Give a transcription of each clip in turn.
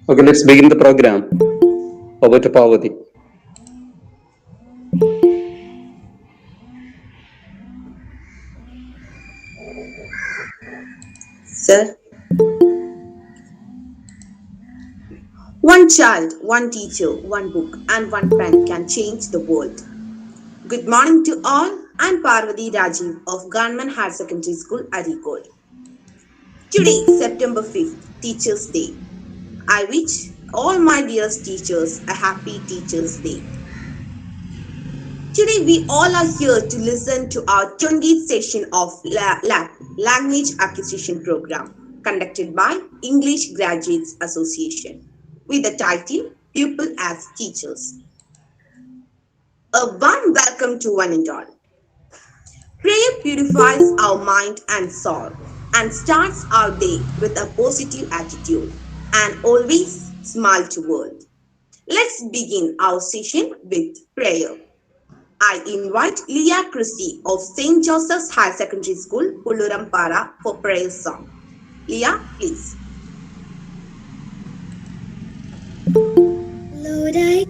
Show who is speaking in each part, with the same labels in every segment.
Speaker 1: Okay, let's begin the program. Over to Parvati.
Speaker 2: Sir, one child, one teacher, one book, and one pen can change the world. Good morning to all. I'm Parvati Rajiv of Government Higher Secondary School, Arikod. Today, September 5th, Teachers' Day. I wish all my dearest teachers a happy Teachers' Day. Today, we all are here to listen to our 20th session of Language Acquisition Program conducted by English Graduates Association with the title Pupil as Teachers. A warm welcome to one and all. Prayer purifies our mind and soul and starts our day with a positive attitude and always smile to world. Let's begin our session with prayer. I invite Leah Christie of St. Joseph's Higher Secondary School, Pullurampara for prayer song. Leah, please.
Speaker 3: Lord, I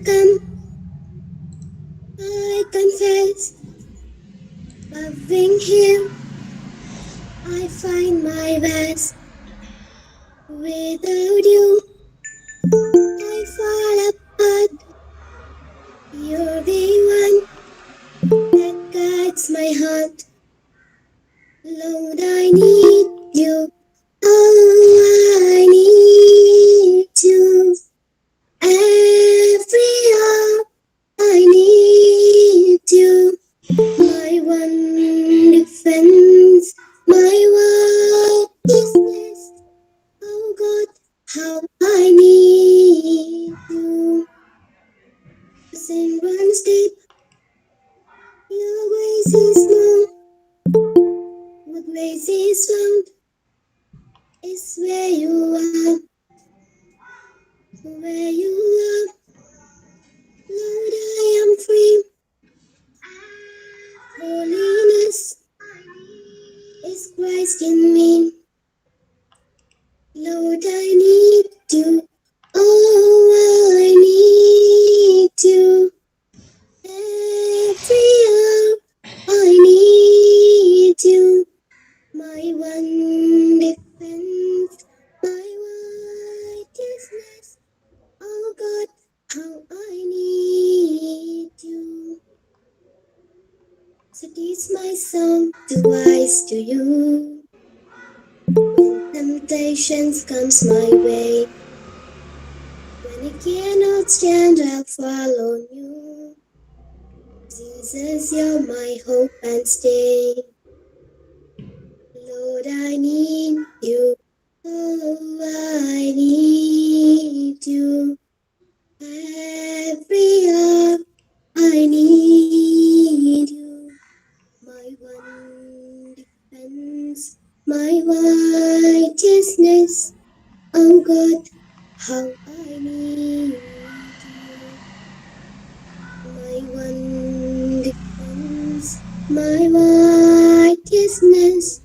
Speaker 3: confess, loving Him, I find my best. Without you, I fall apart. You're the one that guides my heart. Lord, I need you. Oh, I need you. Every hour I need you. My one defense, my righteousness. Oh God, how I need you. In one step, your grace is more. What grace is found is where you are. Where you are, Lord, I am free. Holiness is Christ in me. Lord, I need you. Oh, I need you. Every hour I need you. My one defense, my righteousness. Oh God, how I need you. So teach my song to rise to you. When temptations comes my way, when I cannot stand, I'll follow you. Jesus, you're my hope and stay. Lord, I need you. Oh, I need you. Every hour I need you. My one defense, my righteousness. Oh God, how I need you. My one defense, my righteousness.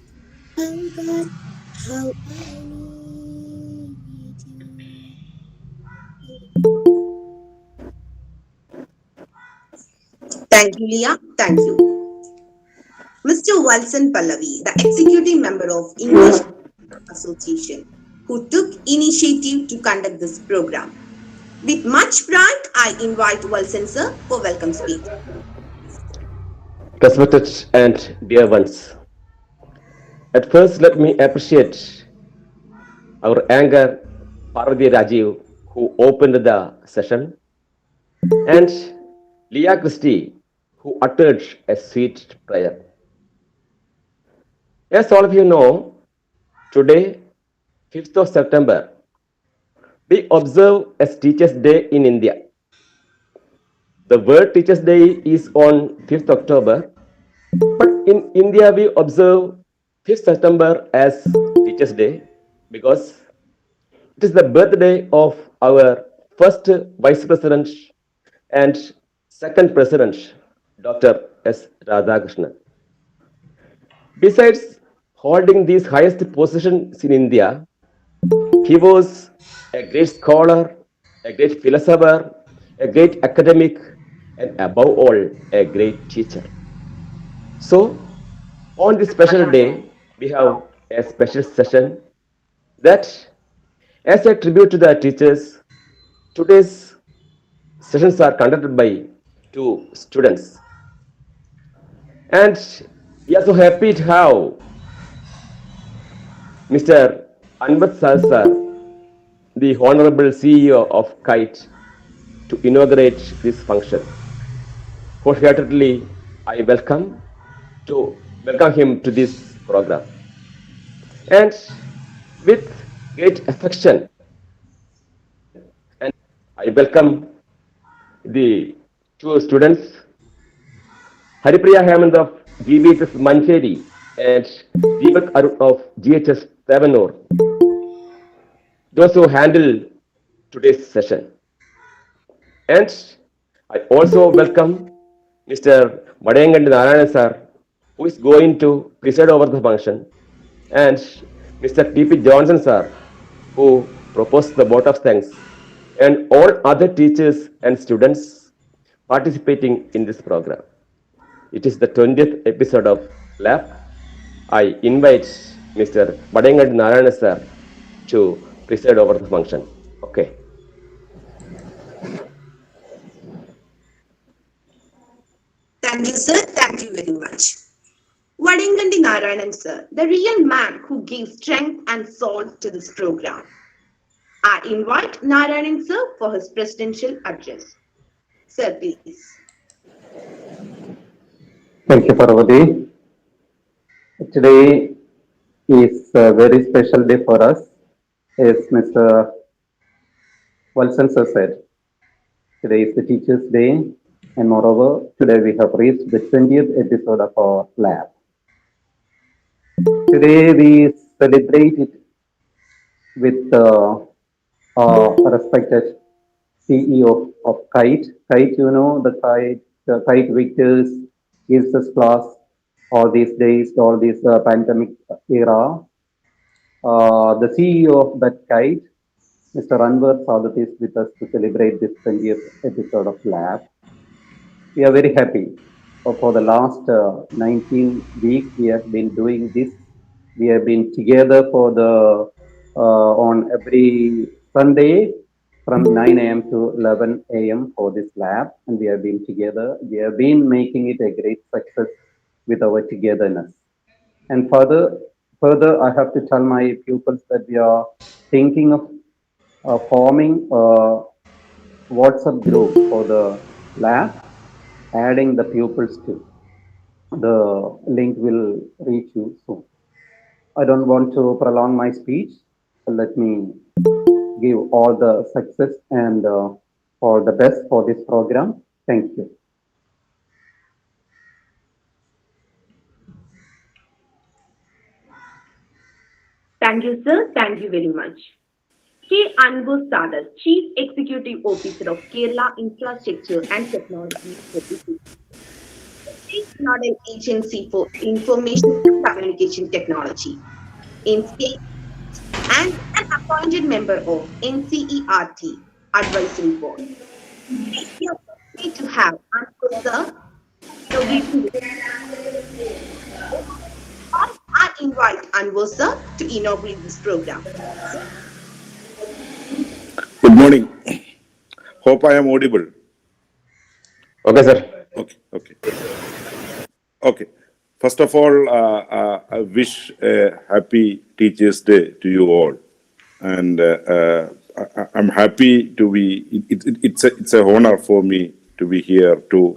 Speaker 3: Oh God, how I need you.
Speaker 2: Thank you, Leah. Thank you. Mr. Walson Pallavi, the executive member of English Association, who took initiative to conduct this program. With much pride, I invite Walson sir for welcome speech.
Speaker 4: Respected and dear ones, at first let me appreciate our anchor Parvati Rajiv who opened the session and Leah Christie who uttered a sweet prayer. As all of you know, today, 5th of September, we observe as Teachers' Day in India. The word Teachers' Day is on 5th October, but in India we observe 5th September as Teachers' Day because it is the birthday of our first Vice President and second President, Dr. S. Radhakrishnan. Besides holding these highest positions in India, he was a great scholar, a great philosopher, a great academic, and above all, a great teacher. So, on this special day, we have a special session that, as a tribute to the teachers, today's sessions are conducted by two students. And we are so happy to have Mr. Anbat Salsar, the Honorable CEO of KITE, to inaugurate this function. Wholeheartedly, I welcome him to this program. And with great affection, and I welcome the two students, Haripriya Hemanth of GBHS Mancheri and Deepak Arun of GHS Tavanur, those who handle today's session. And I also welcome Mr. Madayangandi Narayanan sir, who is going to preside over the function, and Mr. T.P. Johnson sir, who proposed the vote of thanks, and all other teachers and students participating in this program. It is the 20th episode of Lab. I invite Mr. Madayangandi Narayanan sir to preside over the function. Okay.
Speaker 2: Thank you, sir. Thank you very much. Vadingandi Narayanan, sir, the real man who gives strength and soul to this program. I invite Narayanan, sir, for his presidential address. Sir, please.
Speaker 1: Thank you, Parvati. Today is a very special day for us, as Mr. Walson sir said. Today is the Teachers' Day, and moreover, today we have reached the 20th episode of our lab. Today we celebrate it with our respected CEO of KITE. KITE, you know, the KITE Victors gives us class all these days, all this pandemic era. The CEO of that KITE, Mr. Anwar Sadat, is with us to celebrate this 20th episode of Lab. We are very happy. For the last 19 weeks, we have been doing this. We have been together for the on every Sunday from 9 a.m. to 11 a.m. for this lab, and we have been together. We have been making it a great success with our togetherness. And further, I have to tell my pupils that we are thinking of forming a WhatsApp group for the lab, adding the pupils to. The link will reach you soon. I don't want to prolong my speech. So let me give all the success and all the best for this program. Thank you.
Speaker 2: Thank you, sir. Thank you very much. K. Anbu Sadar, Chief Executive Officer of Kerala Infrastructure and Technology Services, State Nodal Agency for Information and Communication Technology in state, and an appointed member of NCERT Advisory Board. We are happy to have Anbu sir inaugurating this. I invite Anbu sir to inaugurate this program.
Speaker 5: Good morning. Hope I am audible.
Speaker 4: Okay, sir.
Speaker 5: Okay. First of all, I wish a happy Teachers' Day to you all, and I'm happy to be. It's a honor for me to be here to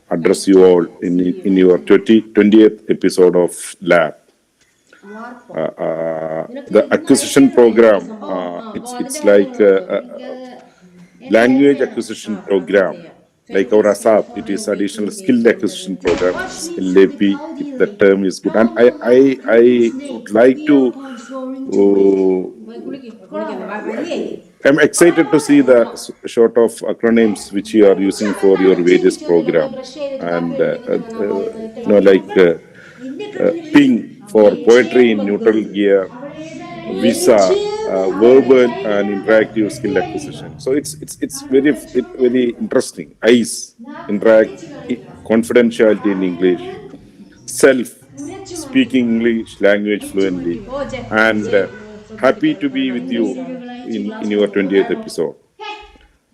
Speaker 5: address you all in your 20th episode of Lab. The acquisition program, it's like a language acquisition program, like our ASAP. It is additional skill acquisition program. It's LAP, if the term is good. And I would like to. I'm excited to see the sort of acronyms which you are using for your various program, and like PING for poetry in neutral gear, VISA verbal and interactive skill acquisition. So it's very interesting. Eyes, interact, confidentiality in English, self, speaking English language fluently, and happy to be with you in your 20th episode.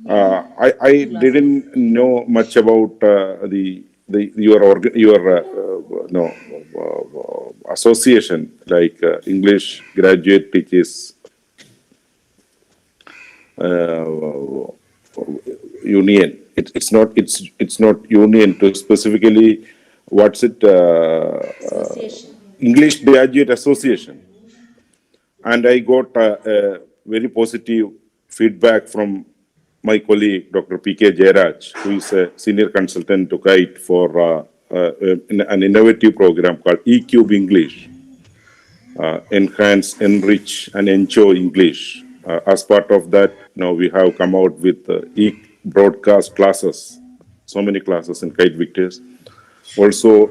Speaker 5: I didn't know much about your no association, like English Graduate Teachers uh, Union. It's not union to specifically what's it English Graduate Association, and I got very positive feedback from my colleague, Dr. P.K. Jairaj, who is a senior consultant to KITE for an innovative program called eCube English, Enhance, Enrich, and Enjoy English. As part of that, now we have come out with e-broadcast classes, so many classes in KITE Victors. Also,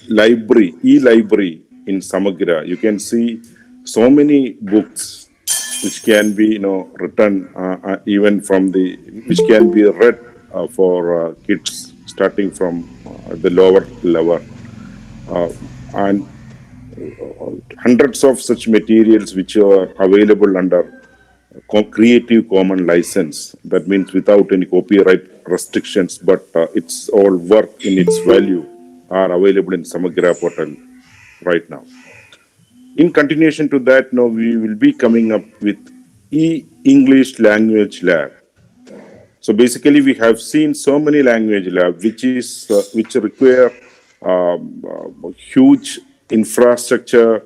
Speaker 5: library, e-library in Samagra. You can see so many books which can be, written even from which can be read for kids starting from the lower level, and hundreds of such materials which are available under Creative Common license. That means without any copyright restrictions, but it's all work in its value are available in Samagra portal right now. In continuation to that, now we will be coming up with e-English language lab. So basically, we have seen so many language labs which require huge infrastructure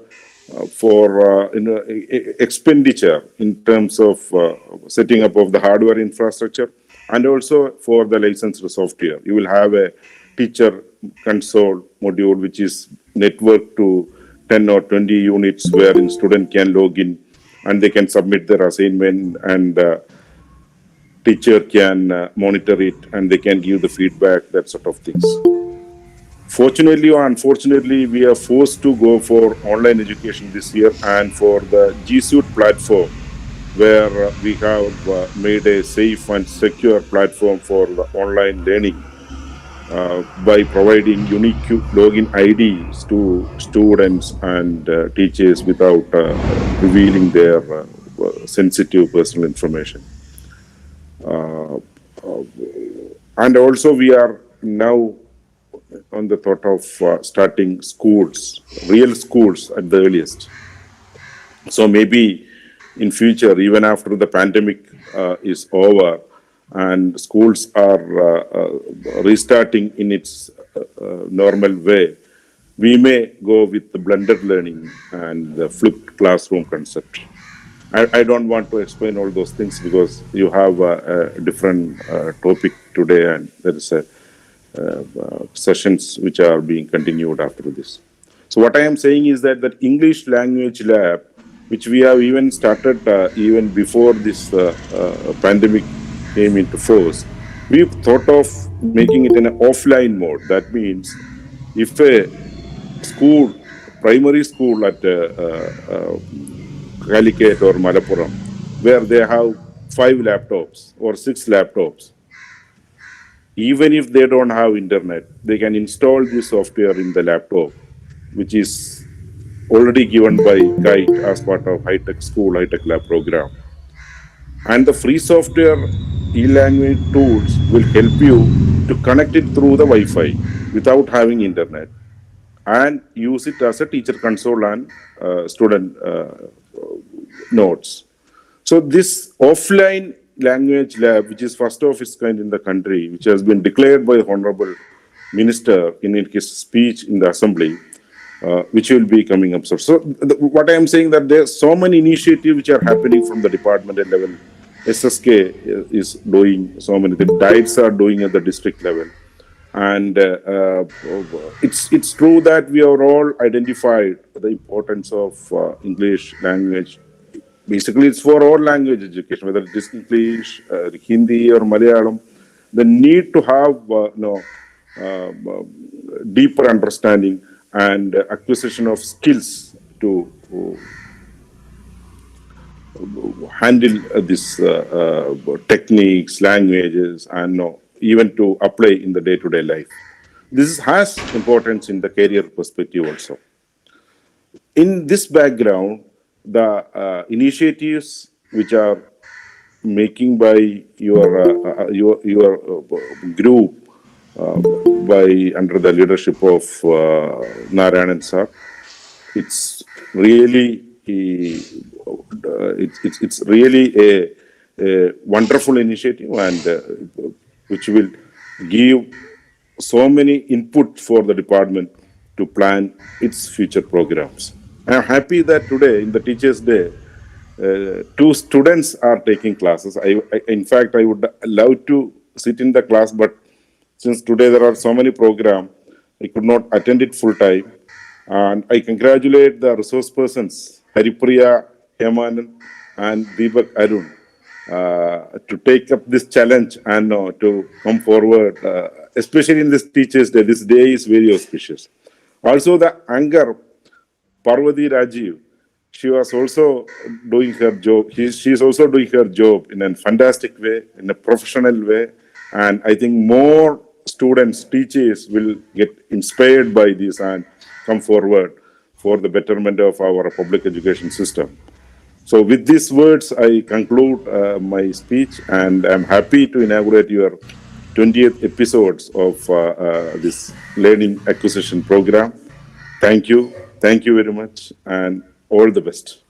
Speaker 5: for expenditure in terms of setting up of the hardware infrastructure, and also for the licensed software. You will have a teacher console module which is networked to 10 or 20 units wherein student can log in and they can submit their assignment, and teacher can monitor it and they can give the feedback, that sort of things. Fortunately or unfortunately, we are forced to go for online education this year, and for the G Suite platform, where we have made a safe and secure platform for the online learning by providing unique login IDs to students and teachers without revealing their sensitive personal information. And also we are now on the thought of starting schools, real schools at the earliest. So maybe in future, even after the pandemic is over and schools are restarting in its normal way, we may go with the blended learning and the flipped classroom concept. I don't want to explain all those things because you have a different topic today, and there is a sessions which are being continued after this. So what I am saying is that English language lab, which we have even started even before this pandemic came into force, we've thought of making it in an offline mode. That means if a school, primary school at Calicut or Malappuram, where they have 5 laptops or 6 laptops, even if they don't have internet, they can install this software in the laptop, which is already given by KITE as part of high-tech school, high-tech lab program. And the free software e-language tools will help you to connect it through the Wi-Fi without having internet, and use it as a teacher console and student notes. So this offline language lab, which is first of its kind in the country, which has been declared by the Honorable Minister in his speech in the Assembly, which will be coming up. So what I am saying that there are so many initiatives which are happening from the departmental level. SSK is doing so many things. DIETs are doing at the district level. And it's true that we have all identified the importance of English language. Basically, it's for all language education, whether it is English, Hindi, or Malayalam. The need to have deeper understanding and acquisition of skills to handle these techniques, languages, and even to apply in the day-to-day life. This has importance in the career perspective also. In this background, the initiatives which are making by your group by under the leadership of Narayanan sir, it's really it's really a wonderful initiative, and which will give so many input for the department to plan its future programs. I am happy that today in the Teachers' Day, 2 students are taking classes. In fact, I would love to sit in the class, but since today there are so many programs, I could not attend it full time. And I congratulate the resource persons, Haripriya, Hemanth, and Deepak, Arun, to take up this challenge and to come forward, especially in this Teachers' Day. This day is very auspicious. Also, the anchor, Parvati Rajiv, she was also doing her job. She is also doing her job in a fantastic way, in a professional way. And I think more students, teachers will get inspired by this and come forward for the betterment of our public education system. So with these words, I conclude my speech, and I'm happy to inaugurate your 20th episodes of this learning acquisition program. Thank you. Thank you very much, and all the best.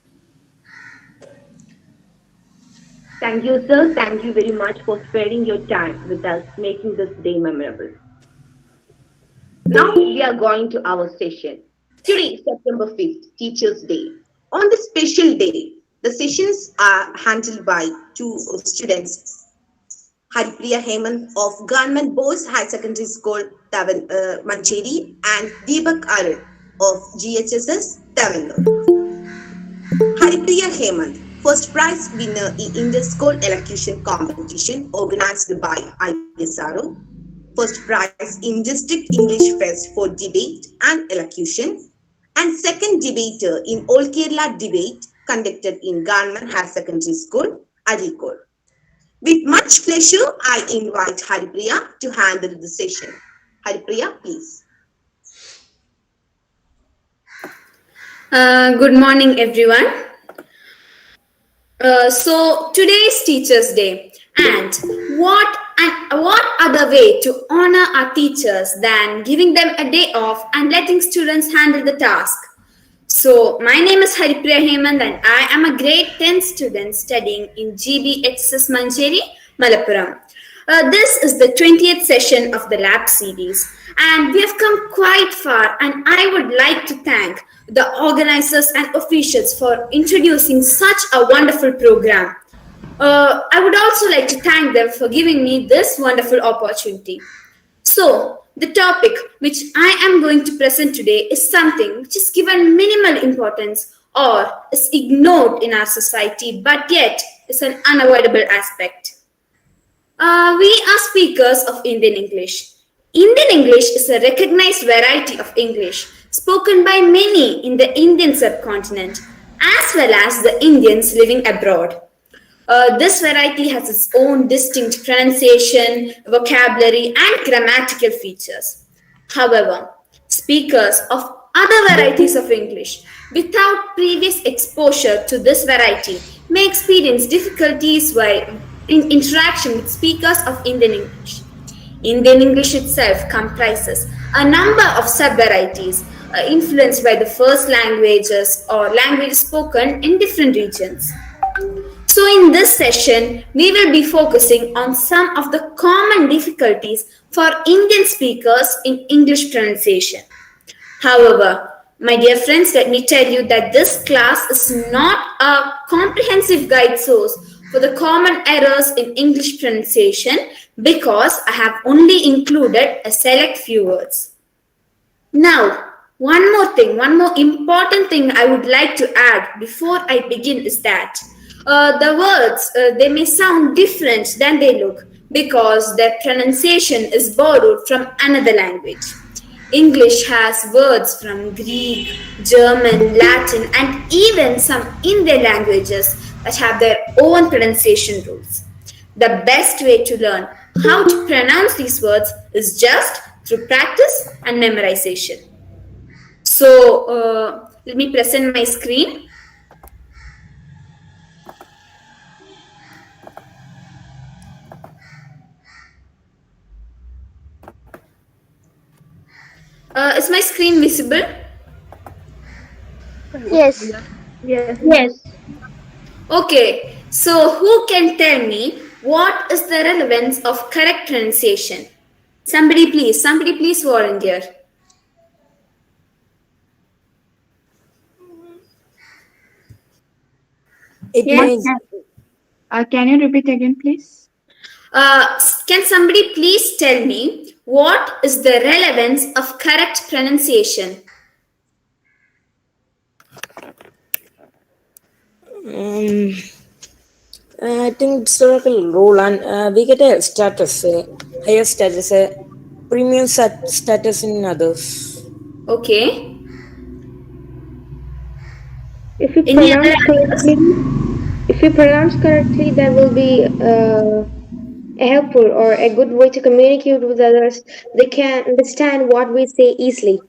Speaker 2: Thank you, sir. Thank you very much for sparing your time with us, making this day memorable. Now we are going to our session. Today, September 5th, Teachers' Day. On this special day, the sessions are handled by 2 students, Haripriya Hemanth of Government Boys High Secondary School, Mancheri, and Deepak Arun of GHSS, Tavanur. Haripriya Hemanth, first prize winner in inter-school elocution competition organized by ISRO, first prize in District English Fest for debate and elocution, and second debater in All Kerala debate conducted in Government Higher Secondary School, Arikod. With much pleasure, I invite Haripriya to handle the session. Haripriya, please.
Speaker 6: Good morning, everyone. So today is Teachers' Day, and what other way to honor our teachers than giving them a day off and letting students handle the task? So my name is Haripriya Hemanth, and I am a grade 10 student studying in GBHSS Mancheri, Malappuram. This is the 20th session of the lab series, and we have come quite far, and I would like to thank the organizers and officials for introducing such a wonderful program. I would also like to thank them for giving me this wonderful opportunity. So, the topic which I am going to present today is something which is given minimal importance or is ignored in our society, but yet is an unavoidable aspect. We are speakers of Indian English. Indian English is a recognized variety of English spoken by many in the Indian subcontinent, as well as the Indians living abroad. This variety has its own distinct pronunciation, vocabulary, and grammatical features. However, speakers of other varieties of English without previous exposure to this variety may experience difficulties while in interaction with speakers of Indian English. Indian English itself comprises a number of sub-varieties influenced by the first languages or languages spoken in different regions. So in this session, we will be focusing on some of the common difficulties for Indian speakers in English pronunciation. However, my dear friends, let me tell you that this class is not a comprehensive guide source for the common errors in English pronunciation because I have only included a select few words. Now, one more important thing I would like to add before I begin is that the words, they may sound different than they look because their pronunciation is borrowed from another language. English has words from Greek, German, Latin, and even some Indian languages that have their own pronunciation rules. The best way to learn how to pronounce these words is just through practice and memorization. So, let me present my screen. Is my screen visible?
Speaker 3: Yes.
Speaker 7: Yes.
Speaker 6: Okay, so who can tell me what is the relevance of correct pronunciation? Somebody please volunteer.
Speaker 8: It means
Speaker 7: Can you repeat again, please?
Speaker 6: Can somebody please tell me what is the relevance of correct pronunciation?
Speaker 8: I think it's like a role, and we get a status, higher status, premium status in others.
Speaker 6: Okay.
Speaker 7: If you
Speaker 6: Any
Speaker 7: pronounce
Speaker 6: other
Speaker 7: correctly, that will be a helpful or a good way to communicate with others. They can understand what we say easily.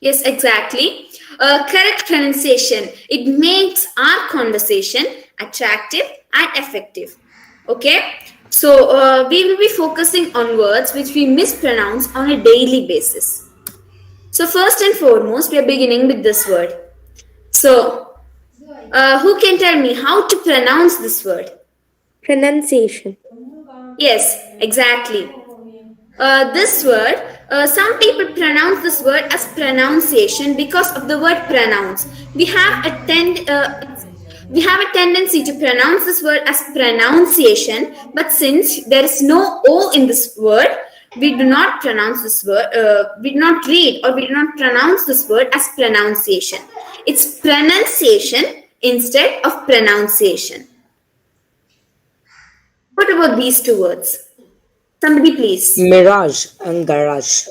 Speaker 6: Yes, exactly. Correct pronunciation. It makes our conversation attractive and effective. Okay. So we will be focusing on words which we mispronounce on a daily basis. So first and foremost, we are beginning with this word. So, who can tell me how to pronounce this word?
Speaker 7: Pronunciation.
Speaker 6: Yes, exactly. This word, some people pronounce this word as pronunciation because of the word pronounce. We have a tendency to pronounce this word as pronunciation, but since there is no O in this word, we do not pronounce this word. We do not read or we do not pronounce this word as pronunciation. It's pronunciation instead of pronunciation. What about these two words? Somebody please.
Speaker 8: Mirage and garage.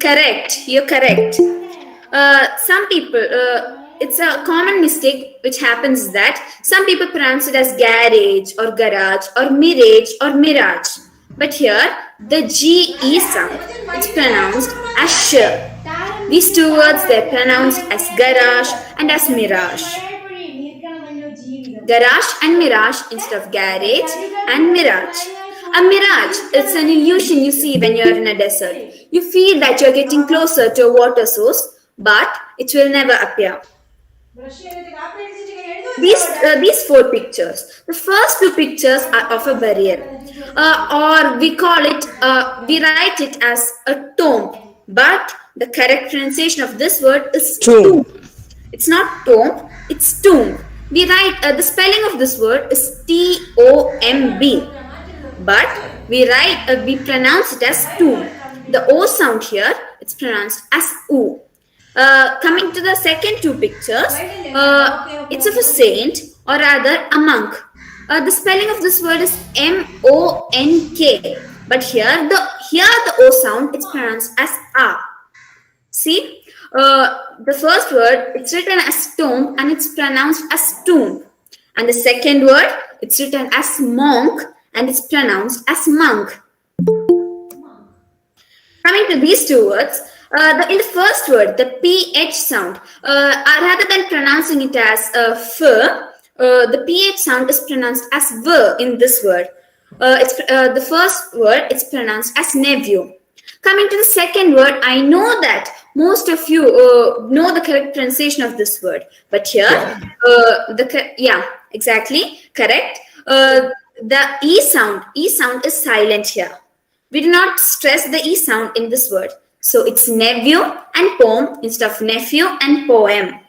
Speaker 6: Correct, you're correct. Some people, it's a common mistake which happens that some people pronounce it as garage or garage or mirage or mirage. But here, the GE sound, it's pronounced as sh. These two words, they're pronounced as garage and as mirage. Garage and mirage instead of garage and mirage. A mirage, it's an illusion you see when you're in a desert. You feel that you're getting closer to a water source, but it will never appear. These four pictures. The first two pictures are of a burial, or we call it, we write it as a tomb. But the correct pronunciation of this word is tomb. It's not tomb, it's tomb. We write the spelling of this word is TOMB, but we pronounce it as tomb. The O sound here, it's pronounced as U. Coming to the second two pictures, it's of a saint or rather a monk. The spelling of this word is MONK, but here the O sound, it's pronounced as A. See, the first word, it's written as tomb and it's pronounced as tomb. And the second word, it's written as monk and it's pronounced as monk. Coming to these two words, in the first word, the PH sound, rather than pronouncing it as f, the PH sound is pronounced as v in this word. The first word, it's pronounced as nephew. Coming to the second word, I know that most of you know the correct pronunciation of this word, but here, exactly, correct. The E sound is silent here. We do not stress the E sound in this word. So it's nephew and poem instead of nephew and poem.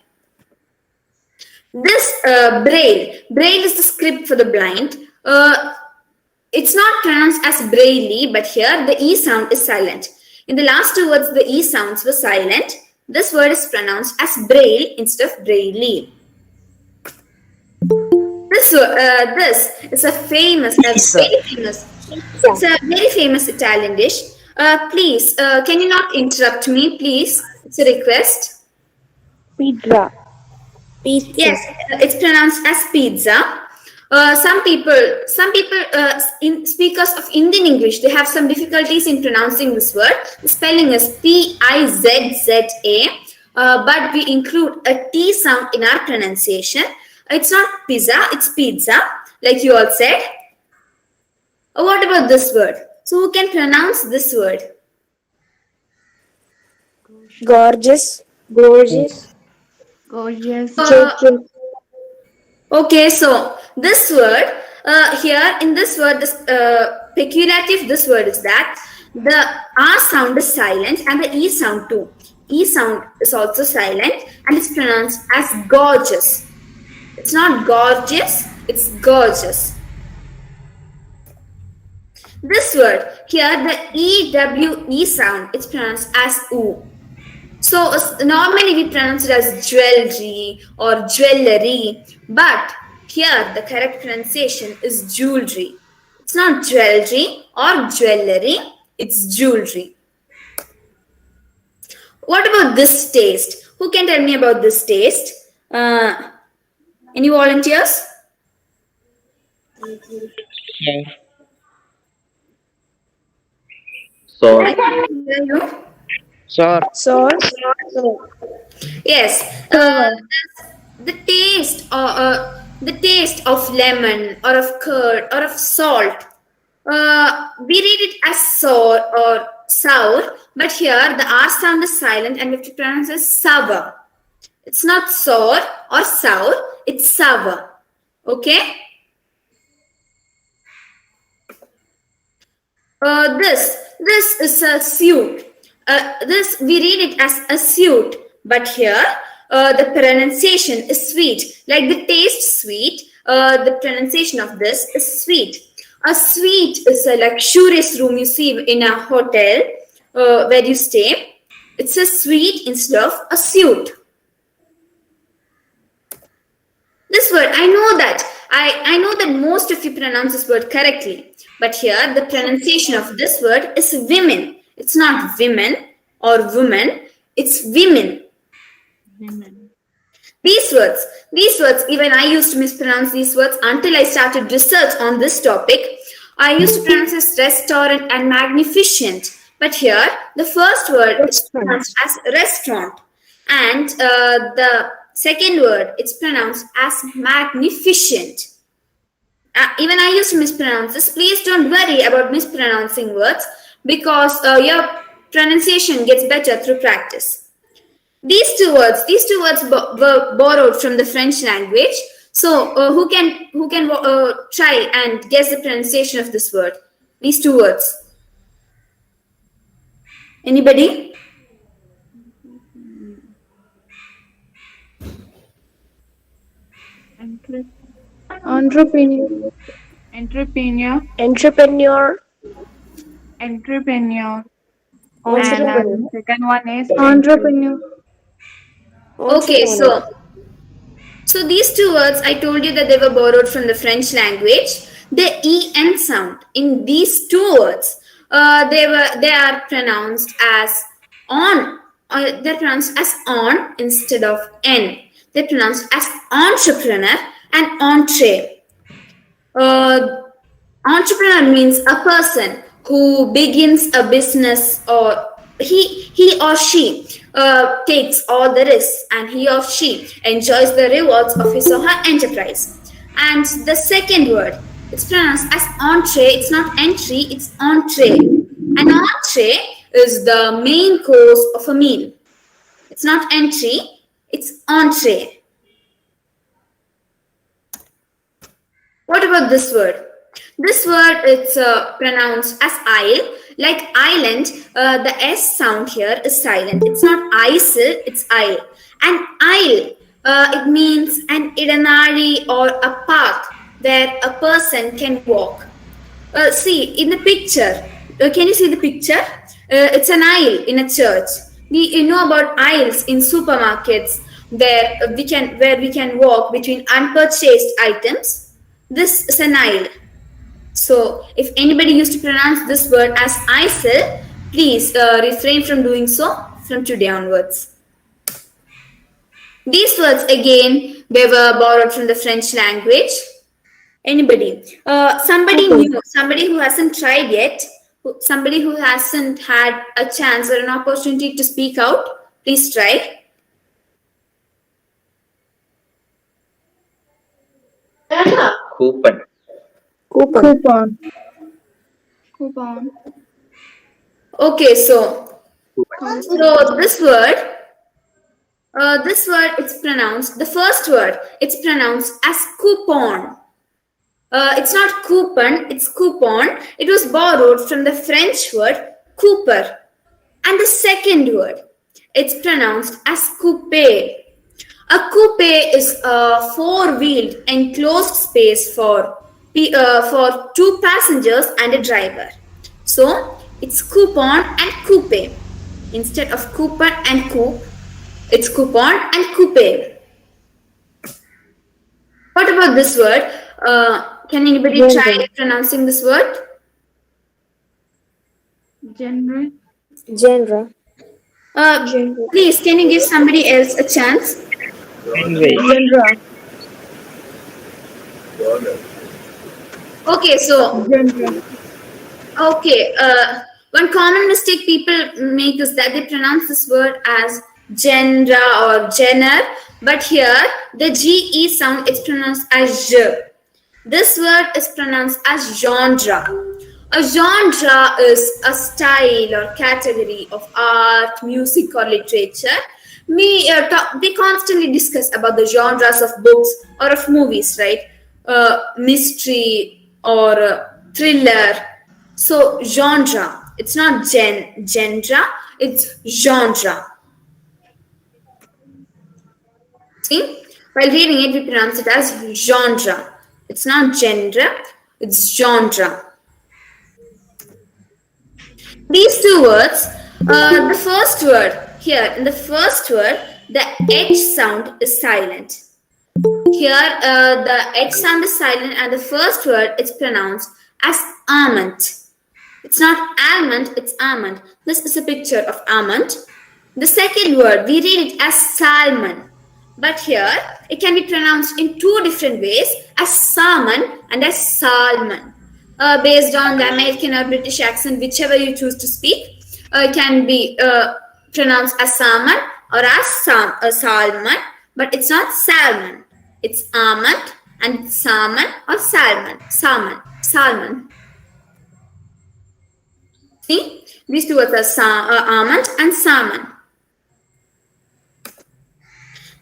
Speaker 6: This braille is the script for the blind. It's not pronounced as braille, but here the E sound is silent. In the last two words, the E sounds were silent. This word is pronounced as braille instead of braille. This is a very famous Italian dish. Please, can you not interrupt me, please? It's a request.
Speaker 7: Pizza.
Speaker 8: Pizza.
Speaker 6: Yes, it's pronounced as pizza. Some people, in speakers of Indian English, they have some difficulties in pronouncing this word. The spelling is P-I-Z-Z-A, but we include a T sound in our pronunciation. It's not pizza, it's pizza, like you all said. What about this word? So who can pronounce this word?
Speaker 8: Gorgeous.
Speaker 7: Gorgeous. Gorgeous.
Speaker 6: Okay, so this word here in this word, this peculiarity of this word is that the R sound is silent and the E sound too. E sound is also silent and it's pronounced as gorgeous. It's not gorgeous, it's gorgeous. This word here, the EWE sound, it's pronounced as oo. So normally we pronounce it as jewelry or jewellery, but here the correct pronunciation is jewelry. It's not jewelry or jewellery, it's jewelry. What about this taste? Who can tell me about this taste? Any volunteers?
Speaker 9: So,
Speaker 6: I can hear you.
Speaker 9: sir,
Speaker 6: Yes, the taste of lemon or of curd or of salt. We read it as sour or sour, but here the R sound is silent and we have to pronounce it as sour. It's not sour or sour, it's sour. Okay? This is a suit. This we read it as a suit, but here the pronunciation is sweet. Like the taste sweet, the pronunciation of this is sweet. A suite is a luxurious room you see in a hotel where you stay. It's a suite instead of a suit. This word, I know that. I know that most of you pronounce this word correctly. But here, the pronunciation of this word is women. It's not women or woman. It's women. These words, even I used to mispronounce these words until I started research on this topic. I used to pronounce as restaurant and magnificent. But here, the first word is pronounced as restaurant. And the second word, it's pronounced as magnificent. Even I used to mispronounce this. Please don't worry about mispronouncing words because your pronunciation gets better through practice. These two words were borrowed from the French language. So who can try and guess the pronunciation of this word? These two words. Anybody?
Speaker 10: Entrepreneur. And second one is entrepreneur.
Speaker 6: Okay, so these two words, I told you that they were borrowed from the French language. The EN sound in these two words, they are pronounced as on. They're pronounced as on instead of N. They're pronounced as entrepreneur and entree. Entrepreneur means a person who begins a business, or he or she takes all the risks and he or she enjoys the rewards of his or her enterprise. And the second word, it's pronounced as entree. It's not entry, it's entree. An entree is the main course of a meal. It's not entry, it's entree. What about this word? This word, it's pronounced as isle. Like island, the S sound here is silent. It's not isle, it's isle. And isle, it means an idanari or a path where a person can walk. See, in the picture, can you see the picture? It's an aisle in a church. You know about aisles in supermarkets where we can walk between unpurchased items. This is an aisle. So, if anybody used to pronounce this word as aisle, please refrain from doing so from today onwards. These words again they were borrowed from the French language. Anybody? Somebody new, somebody who hasn't tried yet, somebody who hasn't had a chance or an opportunity to speak out, please try.
Speaker 9: Coupon.
Speaker 10: Coupon. Coupon.
Speaker 6: Okay, so this word it's pronounced, the first word it's pronounced as coupon. It's not coupon, it's coupon. It was borrowed from the French word cooper. And the second word, it's pronounced as coupe. A coupe is a four-wheeled enclosed space for two passengers and a driver. So it's coupon and coupe. Instead of coupon and coupe, it's coupon and coupe. What about this word? Can anybody try pronouncing this word?
Speaker 10: Genre.
Speaker 7: Genre.
Speaker 6: Please, can you give somebody else a chance?
Speaker 10: Genre.
Speaker 6: Okay, so
Speaker 10: Genre.
Speaker 6: okay, one common mistake people make is that they pronounce this word as genre or genre, but here the GE sound is pronounced as j. This word is pronounced as genre. A genre is a style or category of art, music, or literature. We constantly discuss about the genres of books or of movies, right? Mystery or thriller. So genre. It's not genre. It's genre. See? While reading it, we pronounce it as genre. It's not genre. It's genre. These two words, the first word here, in the first word, the H sound is silent. Here, the H sound is silent and the first word is pronounced as almond. It's not almond, it's almond. This is a picture of almond. The second word, we read it as salmon. But here, it can be pronounced in two different ways, as salmon and as salmon. Based on the American or British accent, whichever you choose to speak, can be pronounced as salmon or as salmon, but it's not salmon. It's almond and it's salmon or salmon. See, these two words are almond and salmon.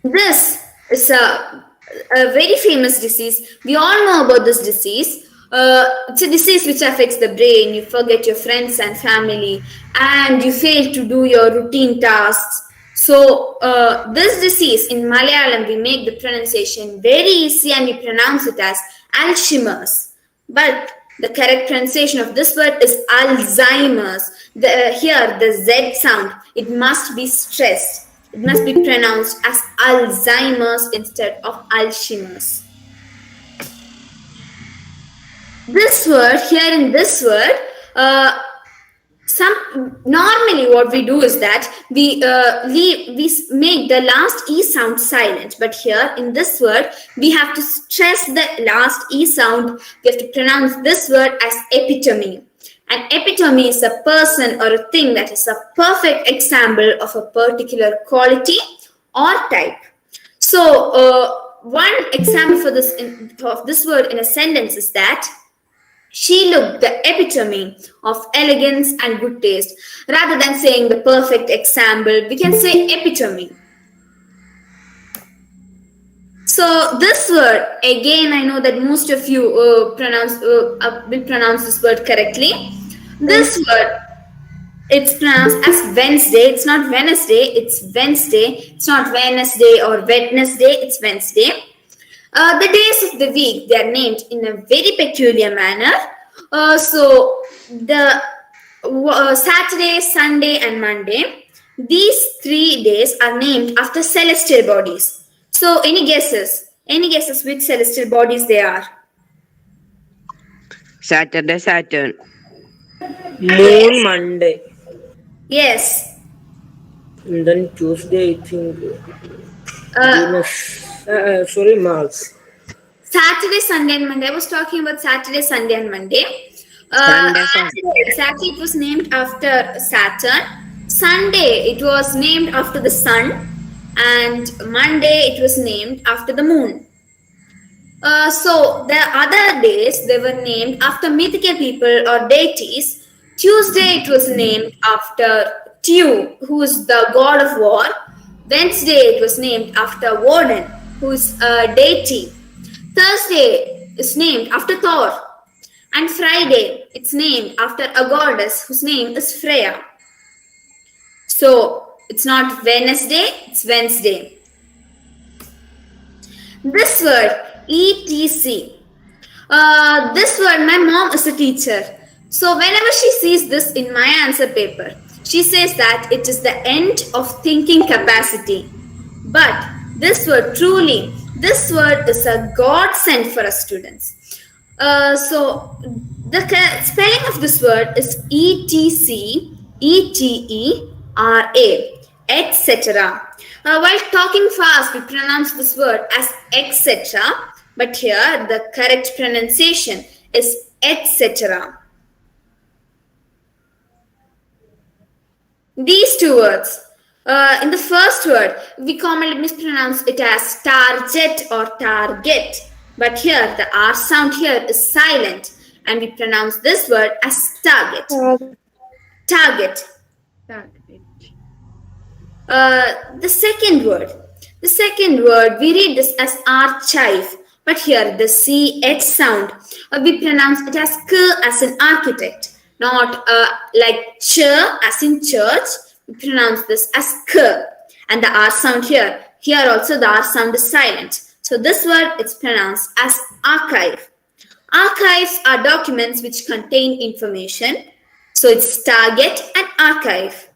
Speaker 6: This is a very famous disease. We all know about this disease. It's a disease which affects the brain. You forget your friends and family and you fail to do your routine tasks. So this disease in Malayalam, we make the pronunciation very easy and we pronounce it as Alzheimer's. But the correct pronunciation of this word is Alzheimer's. Here the Z sound, it must be stressed. It must be pronounced as Alzheimer's instead of Alzheimer's. This word, here in this word, normally what we do is that we make the last E sound silent. But here in this word, we have to stress the last E sound. We have to pronounce this word as epitome. An epitome is a person or a thing that is a perfect example of a particular quality or type. So one example for this word in a sentence is that she looked the epitome of elegance and good taste. Rather than saying the perfect example, we can say epitome. So this word, again, I know that most of you will pronounce this word correctly. This word, it's pronounced as Wednesday. It's not Wednesday, it's Wednesday. It's not Wednesday or Wednesday, it's Wednesday. The days of the week, they are named in a very peculiar manner. So the Saturday, Sunday and Monday, these 3 days are named after celestial bodies. So any guesses? Any guesses which celestial bodies they are?
Speaker 9: Saturday, Saturn.
Speaker 8: Moon, Monday.
Speaker 6: Yes.
Speaker 8: And then Tuesday, I think. Dinesh. Sorry, Mars.
Speaker 6: Saturday, Sunday, and Monday. I was talking about Saturday, Sunday, and Monday. Saturday, it was named after Saturn. Sunday, it was named after the sun. And Monday, it was named after the moon. So the other days, they were named after mythical people or deities. Tuesday, it was named after Tu, who is the god of war. Wednesday, it was named after Woden, who is a deity. Thursday is named after Thor. And Friday, it's named after a goddess whose name is Freya. So it's not Wednesday, it's Wednesday. This word, ETC. This word, my mom is a teacher. So whenever she sees this in my answer paper, she says that it is the end of thinking capacity. But this word, truly, this word is a godsend for us students. So the spelling of this word is ETC, ETERA, etc. While talking fast, we pronounce this word as etc. But here the correct pronunciation is etc. These two words. In the first word, we commonly mispronounce it as target or target. But here, the R sound here is silent. And we pronounce this word as target. Target. The second word, we read this as archive. But here, the CH sound, we pronounce it as K as in architect. Not like ch as in church. We pronounce this as K. And the R sound here also the R sound is silent. So this word it's pronounced as archive. Archives are documents which contain information. So it's target and archive.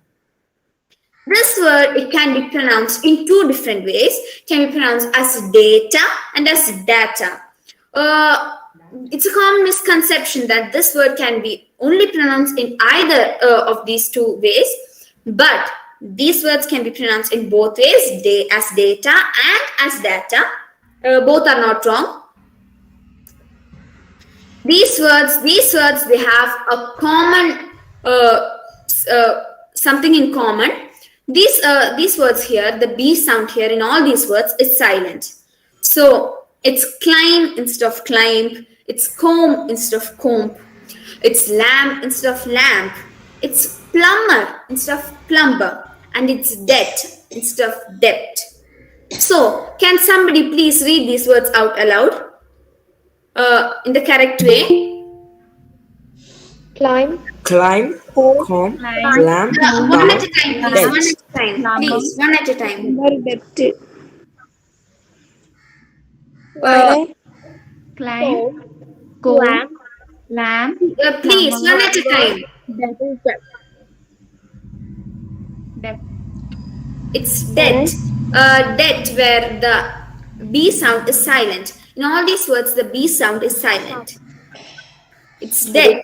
Speaker 6: This word, it can be pronounced in two different ways. It can be pronounced as data and as data. It's a common misconception that this word can be only pronounced in either of these two ways. But these words can be pronounced in both ways, as data and as data. Both are not wrong. These words, they have a common, something in common. These words here, the B sound here in all these words is silent. So it's climb instead of climb. It's comb instead of comb. It's lamp instead of lamp. It's plumber instead of plumber. And it's debt instead of debt. So, can somebody please read these words out aloud in the correct way?
Speaker 7: Climb,
Speaker 8: comb, lamp,
Speaker 6: one at a time, please. One at a time.
Speaker 10: Climb, comb, lamp,
Speaker 6: Please, one at a time.
Speaker 10: debt.
Speaker 6: It's debt. Debt, where the B sound is silent. In all these words, the B sound is silent. It's debt.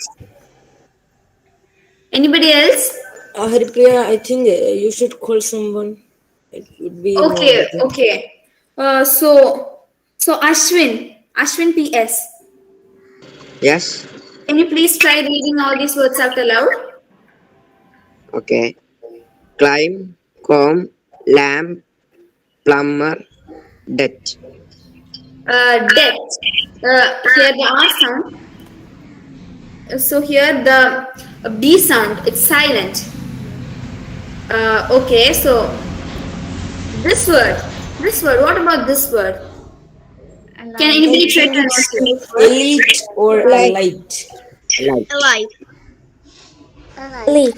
Speaker 6: Anybody else?
Speaker 8: Haripriya, I think you should call someone. It would be
Speaker 6: Okay. So Ashwin PS.
Speaker 9: Yes.
Speaker 6: Can you please try reading all these words out aloud?
Speaker 9: Okay. Climb, comb, lamp, plumber, debt.
Speaker 6: Debt. Here the R sound. So here the B sound, it's silent. Okay, so this word, what about this word? Can anybody try to understand?
Speaker 8: elite or elite?
Speaker 7: Elite.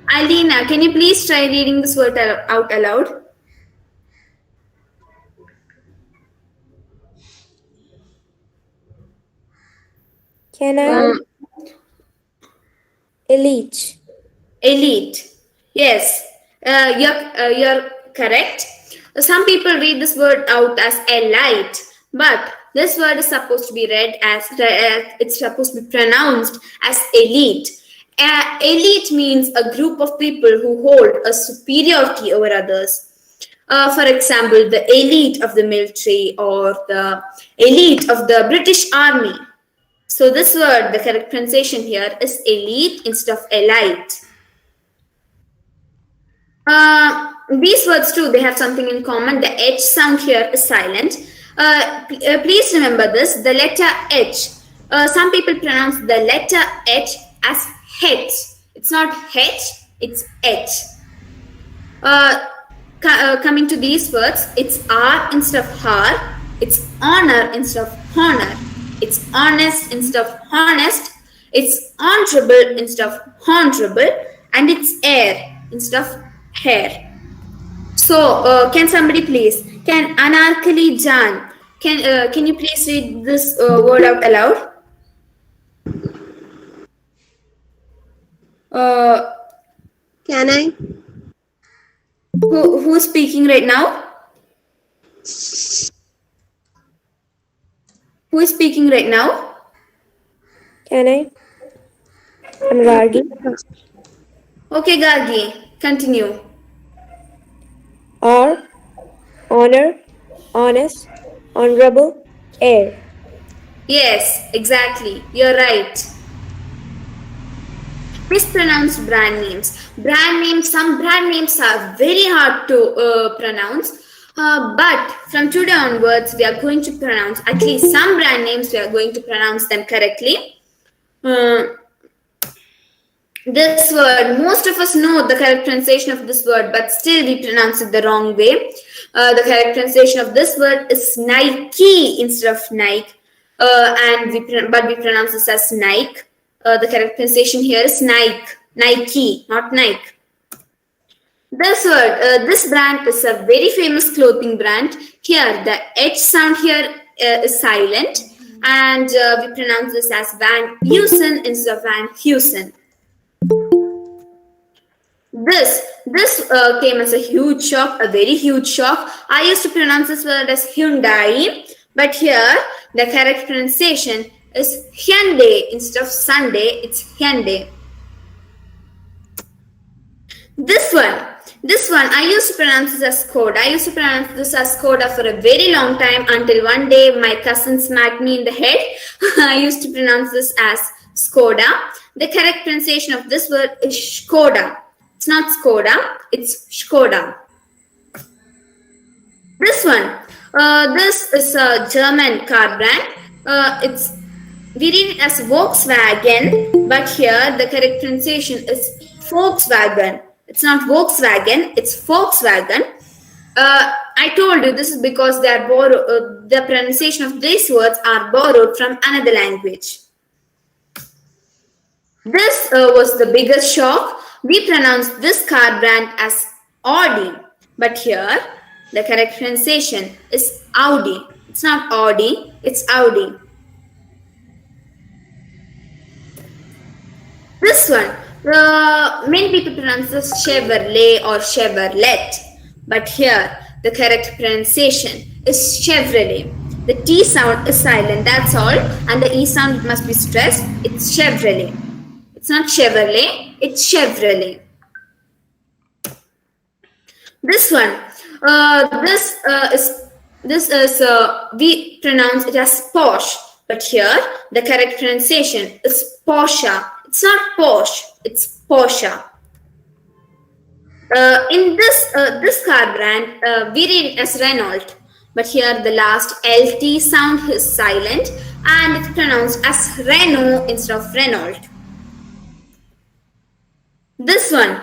Speaker 6: Alina, can you please try reading this word out aloud?
Speaker 7: Can I? Elite.
Speaker 6: Elite. Yes, you're correct. Some people read this word out as elite, but this word is supposed to be read as it's supposed to be pronounced as elite. Elite means a group of people who hold a superiority over others. For example, the elite of the military or the elite of the British Army. So this word, the correct pronunciation here is elite instead of elite. These words too, they have something in common. The H sound here is silent. Please remember this, the letter H. Some people pronounce the letter H as H. It's not H, it's H. Coming to these words, it's R instead of R, it's honor instead of honor, it's honest instead of honest, it's honorable instead of honorable, and it's air instead of hair. So, can somebody please, can Anarkali Jan, can you please read this word out aloud?
Speaker 3: Can I?
Speaker 6: Who's speaking right now? Who is speaking right now?
Speaker 7: Can I? I'm Gargi.
Speaker 6: Okay, Gargi, continue.
Speaker 7: R, honor, honest, honorable, air.
Speaker 6: Yes, exactly. You're right. Mispronounced brand names. Some brand names are very hard to pronounce. But from today onwards, we are going to pronounce at least some brand names. We are going to pronounce them correctly. This word, most of us know the correct pronunciation of this word, but still we pronounce it the wrong way. The correct pronunciation of this word is Nike instead of Nike, but we pronounce this as Nike. The correct pronunciation here is Nike, not Nike. This word, this brand is a very famous clothing brand. Here, the H sound here is silent, and we pronounce this as Van Heusen instead of Van Heusen. This came as a huge shock, a very huge shock. I used to pronounce this word as Hyundai, but here the correct pronunciation is Hyundai instead of Sunday. It's Hyundai. This one, I used to pronounce this as Skoda. I used to pronounce this as Skoda for a very long time until one day my cousin smacked me in the head. I used to pronounce this as Skoda. The correct pronunciation of this word is Skoda. It's not Skoda, it's Skoda. This one, this is a German car brand. We read it as Volkswagen, but here the correct pronunciation is Volkswagen. It's not Volkswagen, it's Volkswagen. I told you this is because they are borrowed. The pronunciation of these words are borrowed from another language. This was the biggest shock. We pronounced this car brand as Audi, but here the correct pronunciation is Audi. It's not Audi, it's Audi. This one, many people pronounce this Chevrolet or Chevrolet, but here the correct pronunciation is Chevrolet. The T sound is silent, that's all, and the E sound must be stressed. It's Chevrolet. It's not Chevrolet, it's Chevrolet. This one, we pronounce it as Porsche, but here the correct pronunciation is Porsche. It's not Porsche, it's Porsche. In this car brand, we read it as Renault, but here the last LT sound is silent and it's pronounced as Renault instead of Renault. This word,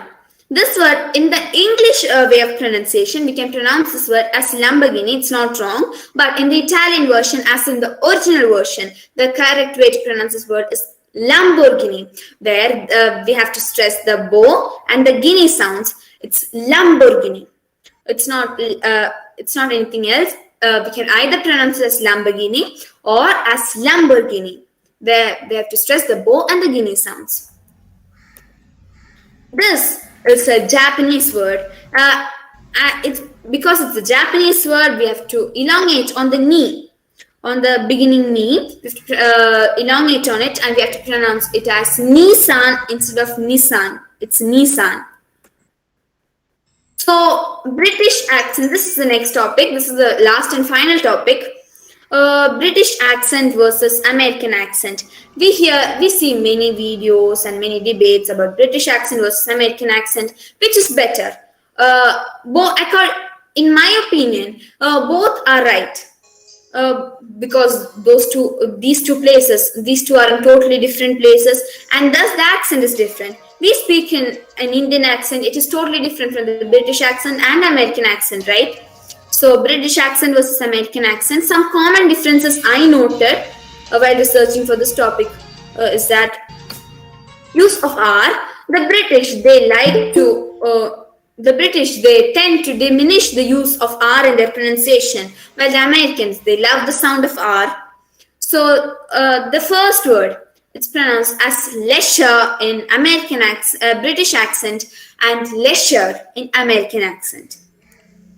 Speaker 6: in the English way of pronunciation, we can pronounce this word as Lamborghini. It's not wrong. But in the Italian version, as in the original version, the correct way to pronounce this word is Lamborghini, where we have to stress the bow and the guinea sounds. It's Lamborghini. It's not anything else. We can either pronounce it as Lamborghini or as Lamborghini, where we have to stress the bow and the guinea sounds. This is a Japanese word. Because it's a Japanese word, we have to elongate on the knee. on the beginning "ni," we have to elongate on it, and we have to pronounce it as Nissan instead of Nissan. It's Nissan. So, British accent. This is the next topic. This is the last and final topic. British accent versus American accent. We see many videos and many debates about British accent versus American accent. Which is better? In my opinion, both are right. Because these two are in totally different places, and thus the accent is different. We speak in an Indian accent; it is totally different from the British accent and American accent, right? So, British accent versus American accent. Some common differences I noted while researching for this topic is that use of R. The British they tend to diminish the use of R in their pronunciation, while the Americans they love the sound of R. So the first word, it's pronounced as leisure in British accent, and leisure in American accent.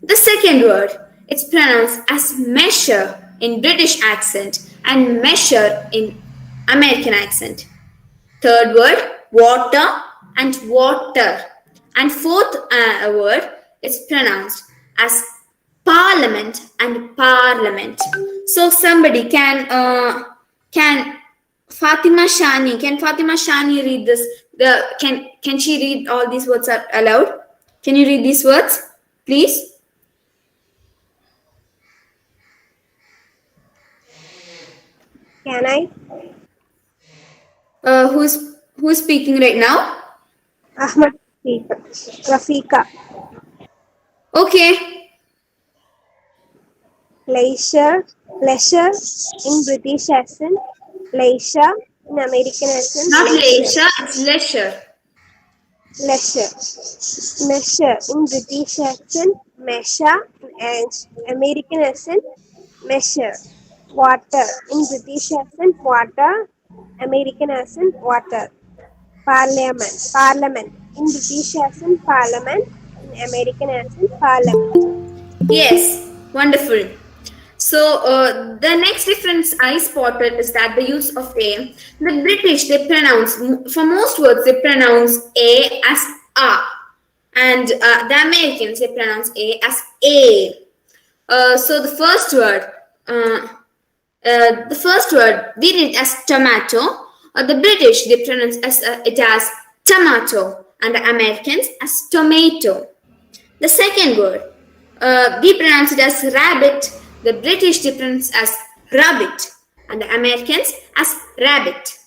Speaker 6: The second word, it's pronounced as measure in British accent and measure in American accent. Third word, water and water. And fourth word, it's pronounced as parliament and parliament. So somebody can Fatima Shani read this? Can she read all these words aloud? Can you read these words, please?
Speaker 11: Can I?
Speaker 6: Who's speaking right now?
Speaker 11: Ahmad Rafika.
Speaker 6: Okay.
Speaker 11: Leisure in British accent. Leisure in American accent.
Speaker 6: Not leisure, it's leisure.
Speaker 11: Measure in British accent. Measure in American accent. Measure. Water in British accent. Water. American accent. Water. Parliament in British accent. Parliament. In American accent. Parliament.
Speaker 6: Yes, wonderful. So the next difference I spotted is that the use of A. The British they pronounce, for most words they pronounce A as A, and the Americans they pronounce A as A. So the first word we read as tomato. The British they pronounce it as tomato, and the Americans as tomato. The second word we pronounce it as rabbit. The British they pronounce as rabbit, and the Americans as rabbit.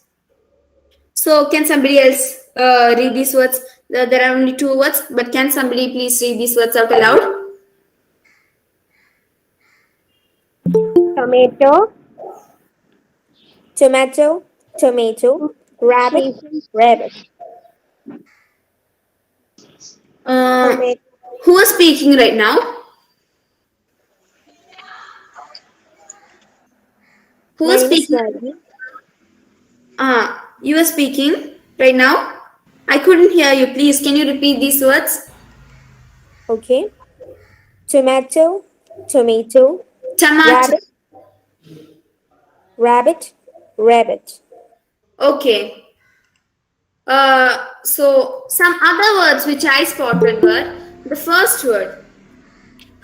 Speaker 6: So can somebody else read these words? There are only two words, but can somebody please read these words out aloud?
Speaker 11: Tomato, rabbit.
Speaker 6: Who is speaking right now? Who is speaking? You are speaking right now? I couldn't hear you. Please, can you repeat these words?
Speaker 11: Okay. Tomato. Rabbit.
Speaker 6: Okay. So some other words which I spotted were the first word,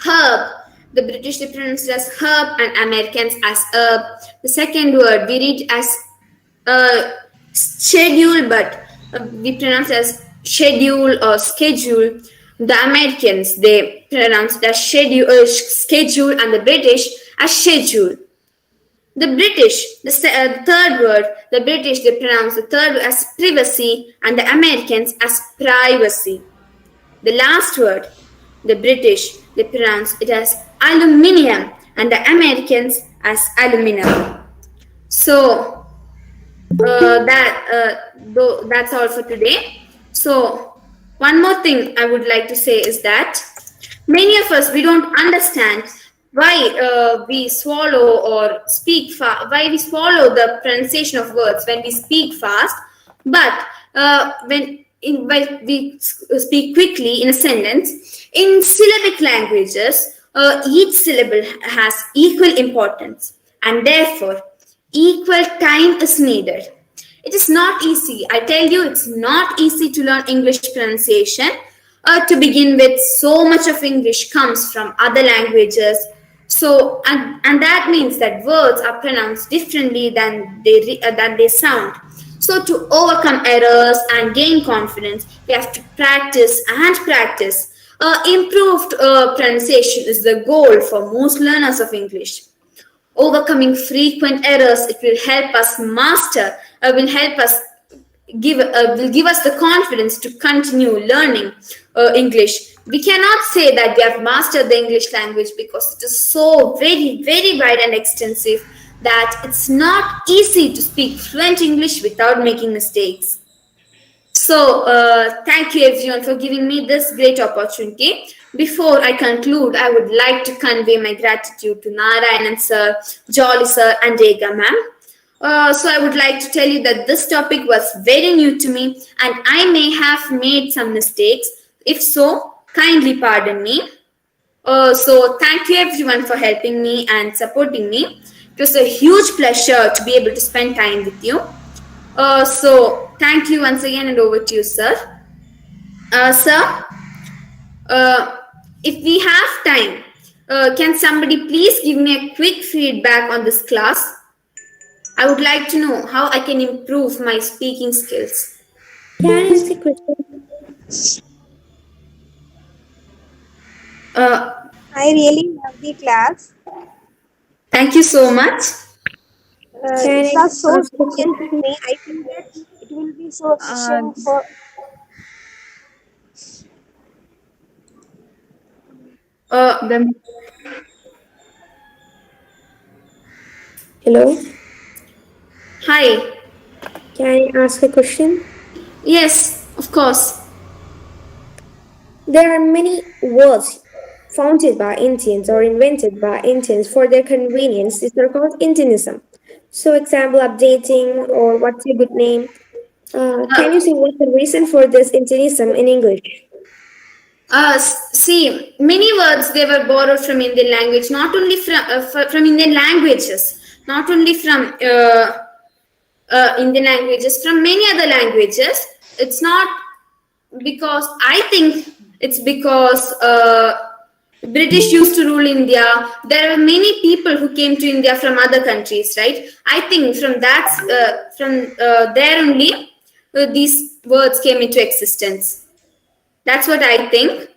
Speaker 6: herb. The British they pronounce it as herb and Americans as herb. The second word we read as schedule, but we pronounce it as schedule or schedule. The Americans they pronounce it as schedule, and the British as schedule. The British, the third word, the British they pronounce the third as privacy, and the Americans as privacy. The last word, the British they pronounce it as aluminium, and the Americans as aluminum. So that's all for today. So one more thing I would like to say is that many of us we don't understand why we swallow or speak fast, why we swallow the pronunciation of words when we speak fast, but when we speak quickly in a sentence. In syllabic languages, each syllable has equal importance, and therefore equal time is needed. It is not easy. I tell you, it's not easy to learn English pronunciation. To begin with, so much of English comes from other languages. So, and that means that words are pronounced differently than they sound. So, to overcome errors and gain confidence, we have to practice and practice. Improved pronunciation is the goal for most learners of English. Overcoming frequent errors, it will help us master, will help us will give us the confidence to continue learning English. We cannot say that we have mastered the English language because it is so very, very wide and extensive that it's not easy to speak fluent English without making mistakes. So, thank you everyone for giving me this great opportunity. Before I conclude, I would like to convey my gratitude to Narayanan sir, Jolly sir, and Rega ma'am. So I would like to tell you that this topic was very new to me and I may have made some mistakes. If so, kindly pardon me. So thank you everyone for helping me and supporting me. It was a huge pleasure to be able to spend time with you. So thank you once again and over to you, sir. Sir, if we have time, can somebody please give me a quick feedback on this class? I would like to know how I can improve my speaking skills.
Speaker 7: Can I ask a question?
Speaker 11: I really love the class.
Speaker 6: Thank you so much.
Speaker 11: It was so efficient to me. I think that it will be so efficient for.
Speaker 7: Hello?
Speaker 6: Hi.
Speaker 7: Can I ask a question?
Speaker 6: Yes, of course.
Speaker 7: There are many words founded by Indians or invented by Indians for their convenience. These are called Indianism. So, example, updating or what's a good name. Can you say what's the reason for this Indianism in English?
Speaker 6: See, many words they were borrowed from Indian language, not only from Indian languages, not only from Indian languages, from many other languages. It's not because I think it's because British used to rule India. There were many people who came to India from other countries, right? I think from that, there only these words came into existence. That's what I think.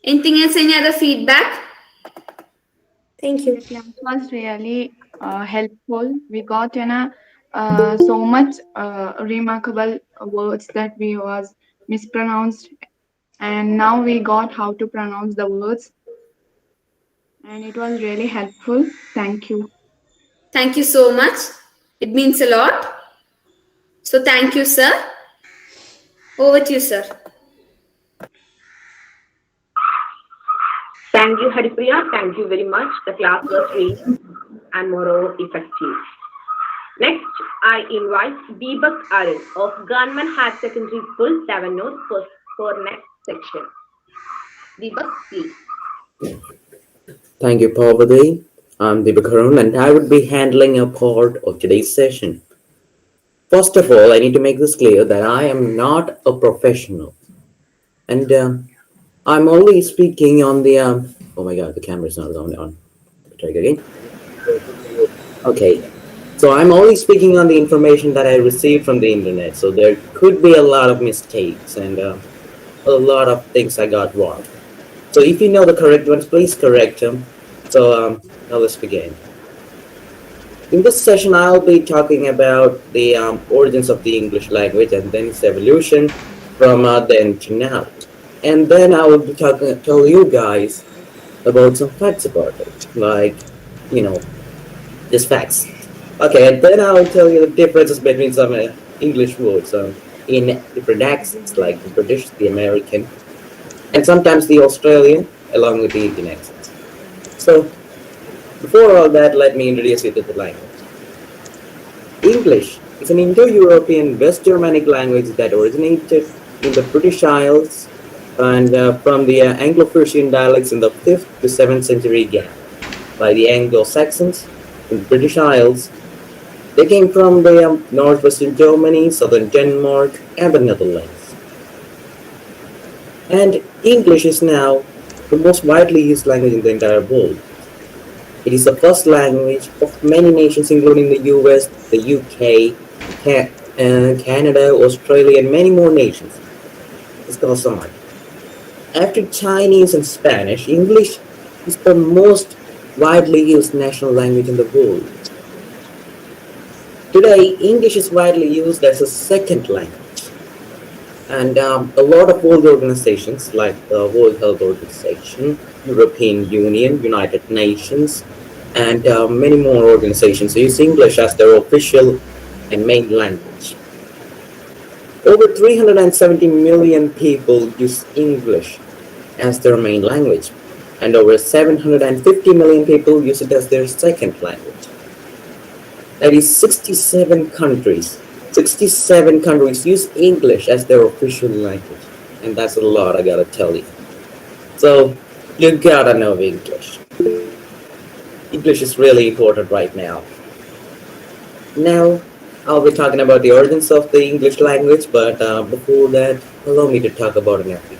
Speaker 6: Anything else? Any other feedback?
Speaker 7: Thank you.
Speaker 10: The class was really helpful. We got so much remarkable words that we was mispronounced, and now we got how to pronounce the words, and it was really helpful. Thank you.
Speaker 6: Thank you so much. It means a lot. So thank you, sir. Over to you, sir.
Speaker 2: Thank you, Haripriya. Thank you very much. The class was great and moreover effective. Next, I invite Deepak Arun of Government Higher Secondary School, Tavanur for next section. Deepak, please.
Speaker 12: Thank you, Parvati. I'm Deepak Arun, and I would be handling a part of today's session. First of all, I need to make this clear that I am not a professional, and I'm only speaking on the. Oh my God, the camera's not on. Try again. Okay, so I'm only speaking on the information that I received from the internet. So there could be a lot of mistakes and a lot of things I got wrong. So if you know the correct ones, please correct them. So now let's begin. In this session, I'll be talking about the origins of the English language and then its evolution from then to now. And then I will be tell you guys about some facts about it, like, just facts. Okay, and then I will tell you the differences between some English words in different accents, like the British, the American, and sometimes the Australian, along with the Indian accents. So, before all that, let me introduce you to the language. English is an Indo-European West Germanic language that originated in the British Isles and from the Anglo-Persian dialects in the 5th to 7th century gap. by the Anglo-Saxons in the British Isles. They came from the northwestern Germany, southern Denmark, and the Netherlands. And English is now the most widely used language in the entire world. It is the first language of many nations, including the US, the UK, Canada, Australia, and many more nations. Let's go on. After Chinese and Spanish, English is the most widely used national language in the world. Today, English is widely used as a second language. And a lot of world organizations like the World Health Organization, European Union, United Nations, and many more organizations use English as their official and main language. Over 370 million people use English as their main language, and over 750 million people use it as their second language. That is 67 countries. 67 countries use English as their official language. And that's a lot, I gotta tell you. So, you gotta know English. English is really important right now. Now, I'll be talking about the origins of the English language, but before that, allow me to talk about an African.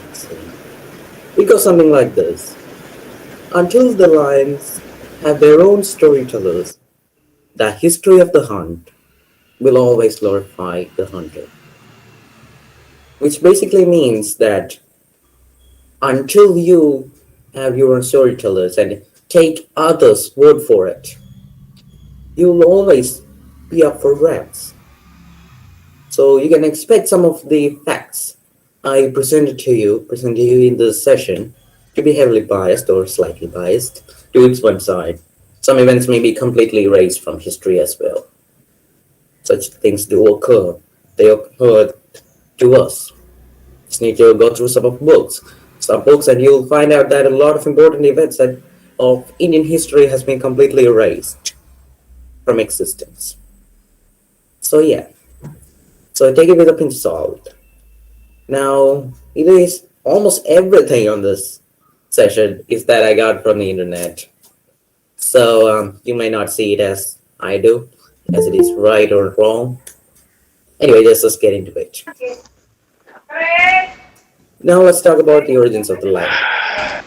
Speaker 12: It goes something like this. Until the lions have their own storytellers, the history of the hunt will always glorify the hunter. Which basically means that until you have your own storytellers and take others' word for it, you'll always be up for grabs. So you can expect some of the facts I presented to you in this session to be heavily biased or slightly biased to its one side. Some events may be completely erased from history as well. Such things do occur. They occur to us. Just need to go through some books, and you'll find out that a lot of important events of Indian history has been completely erased from existence. So yeah. So take it with a pinch of salt. Now, it is almost everything on this session is that I got from the internet. So you may not see it as I do, as it is right or wrong. Anyway, let's get into it. Now let's talk about the origins of the language.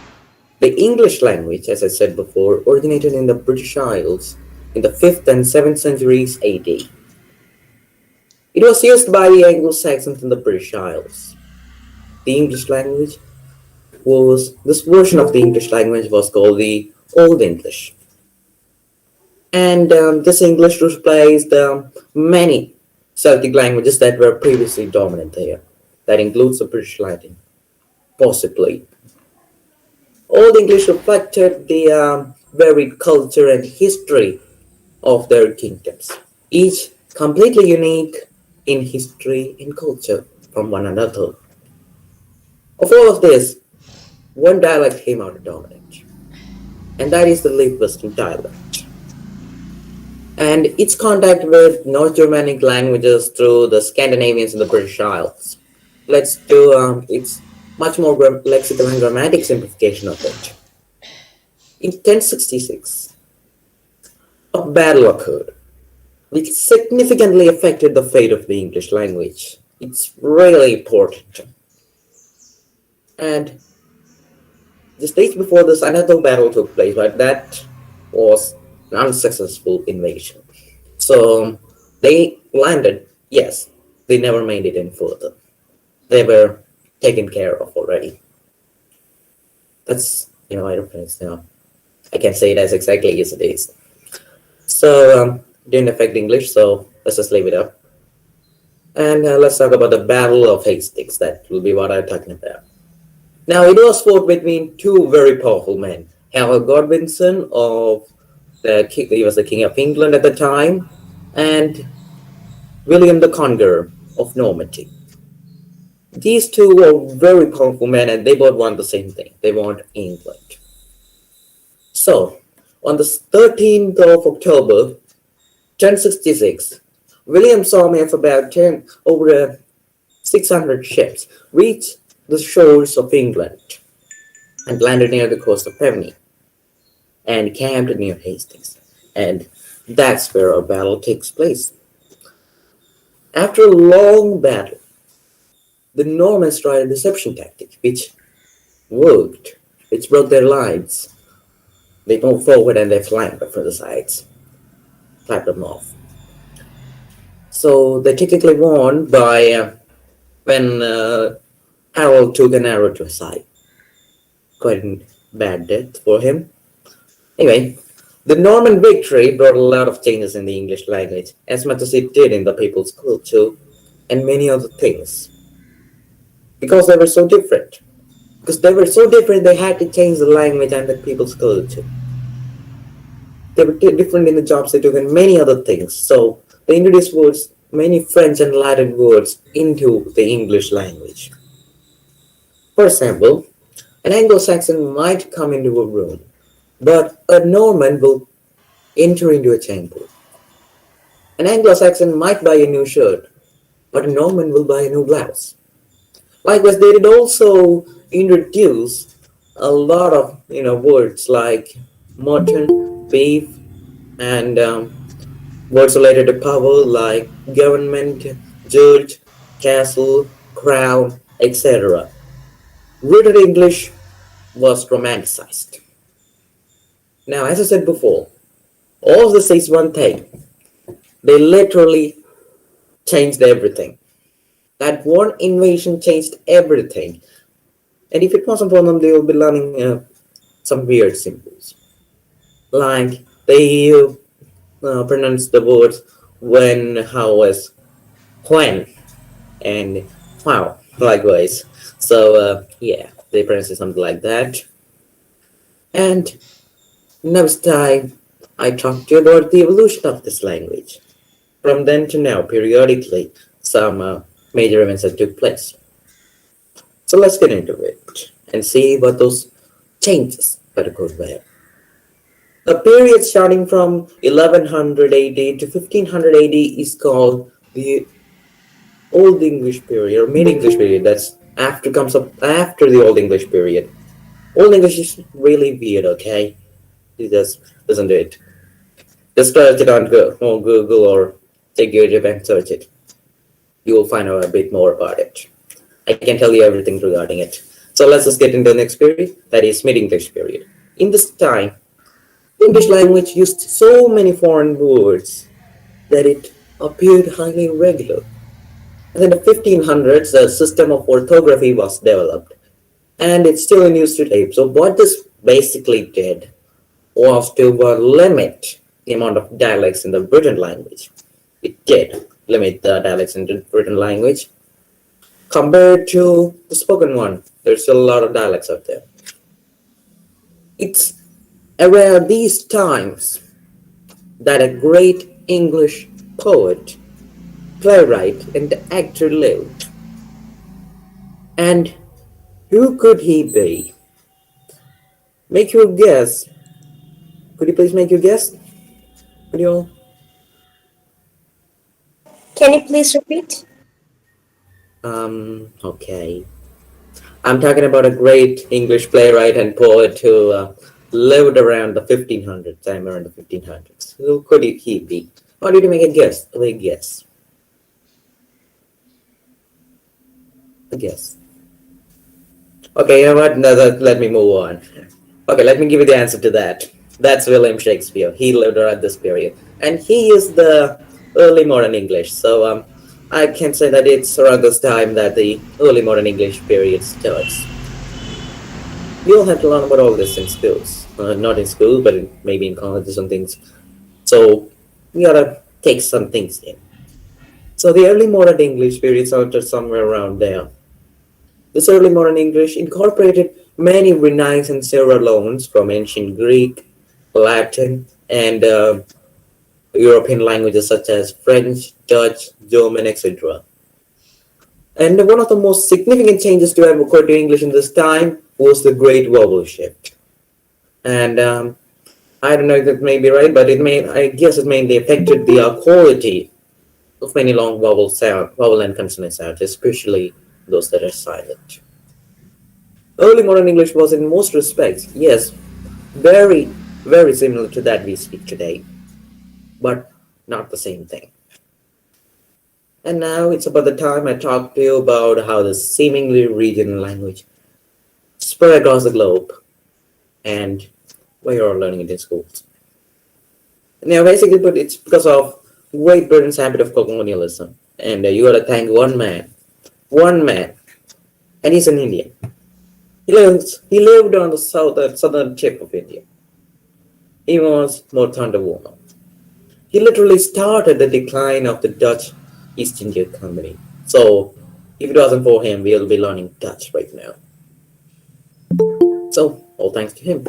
Speaker 12: The English language, as I said before, originated in the British Isles in the 5th and 7th centuries AD. It was used by the Anglo-Saxons in the British Isles. The English language this version of the English language was called the Old English. And this English replaced many Celtic languages that were previously dominant there. That includes the British Latin, possibly. Old English reflected the varied culture and history of their kingdoms, each completely unique in history and culture from one another. Of all of this, one dialect came out dominant, and that is the Late Western dialect. And its contact with North Germanic languages through the Scandinavians in the British Isles. Let's do its much more lexical and grammatic simplification of it. In 1066, a battle occurred, which significantly affected the fate of the English language. It's really important. And just days before this, another battle took place, but that was an unsuccessful invasion. So they landed, yes, they never made it any further. They were taken care of already. That's, I don't know. I can say it as exactly as it is. So, didn't affect English, so let's just leave it up. And let's talk about the Battle of Hastings. That will be what I'm talking about. Now, it was fought between two very powerful men. Harold Godwinson he was the King of England at the time, and William the Conqueror of Normandy. These two were very powerful men, and they both want the same thing. They want England. So, on the 13th of October, 1066, William's army of about over 600 ships reached the shores of England and landed near the coast of Pevney. and camped near Hastings. And that's where our battle takes place. After a long battle, the Normans tried a deception tactic, which worked, which broke their lines. They moved forward and they flanked from the sides, flanked them off. So they technically won by when Harold took an arrow to his side. Quite a bad death for him. Anyway, the Norman victory brought a lot of changes in the English language, as much as it did in the people's culture and many other things. Because they were so different. Because they were so different, they had to change the language and the people's culture. They were different in the jobs they took and many other things. So they introduced words, many French and Latin words into the English language. For example, an Anglo-Saxon might come into a room, but a Norman will enter into a chamber. An Anglo-Saxon might buy a new shirt, but a Norman will buy a new blouse. Likewise, they did also introduce a lot of words like mutton, beef, and words related to power like government, judge, castle, crown, etc. Written English was romanticized. Now, as I said before, all of this says one thing. They literally changed everything. That one invasion changed everything. And if it wasn't for them, they will be learning some weird symbols. Like they pronounce the words when, how, as when, and wow, likewise. So, yeah, they pronounce it something like that. And next time, I talked to you about the evolution of this language. From then to now, periodically, some major events that took place. So let's get into it and see what those changes that occurred were. The period starting from 1100 AD to 1500 AD is called the Old English period or Mid English period. That's comes up after the Old English period. Old English is really weird, okay? You just listen to it. Just search it on Google or take YouTube and search it. You will find out a bit more about it. I can tell you everything regarding it. So let's just get into the next period, that is Mid-English period. In this time, the English language used so many foreign words that it appeared highly irregular. And in the 1500s, a system of orthography was developed, and it's still in use today. So what this basically did was to limit the amount of dialects in the written language. It did limit the dialects in the written language. Compared to the spoken one, there's still a lot of dialects out there. It's around these times that a great English poet, playwright, and actor lived. And who could he be? Make your guess. Could you please make your guess? Could you all?
Speaker 7: Can you please repeat?
Speaker 12: Okay. I'm talking about a great English playwright and poet who lived around the 1500s, time around the 1500s. Who could he be? Or did you make a guess? A guess. A guess. Okay, you know what? No, let me move on. Okay, let me give you the answer to that. That's William Shakespeare. He lived around this period. And he is the early modern English. So I can say that it's around this time that the early modern English period starts. You'll have to learn about all this in schools. Not in school, but maybe in colleges and things. So you gotta take some things in. So the early modern English period started somewhere around there. This early modern English incorporated many Renaissance era loans from ancient Greek, Latin, and European languages such as French, Dutch, German, etc. And one of the most significant changes to have occurred to English in this time was the Great Vowel Shift. And I don't know if that may be right, but I guess it mainly affected the quality of many long vowel and consonant sounds, especially those that are silent. Early modern English was in most respects, yes, very very similar to that we speak today, but not the same thing. And now it's about the time I talk to you about how the seemingly regional language spread across the globe and why you're learning it in schools. Now, basically, but it's because of Great Britain's habit of colonialism. And you gotta thank one man, and he's an Indian. He lived on the southern tip of India. He was more Thunderwoman. He literally started the decline of the Dutch East India Company. So, if it wasn't for him, we'll be learning Dutch right now. So, all thanks to him.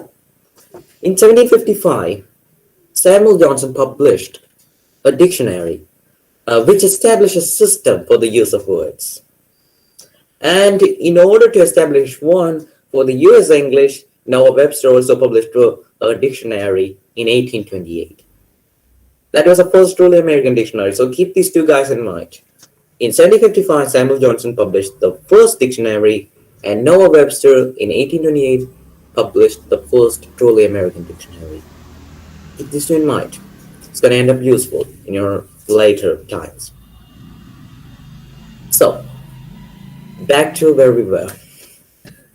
Speaker 12: In 1755, Samuel Johnson published a dictionary which established a system for the use of words. And in order to establish one for the US English, Noah Webster also published a dictionary in 1828. That was the first truly American dictionary, so keep these two guys in mind. In 1755, Samuel Johnson published the first dictionary, and Noah Webster in 1828 published the first truly American dictionary. Keep these two in mind. It's going to end up useful in your later times. So, back to where we were.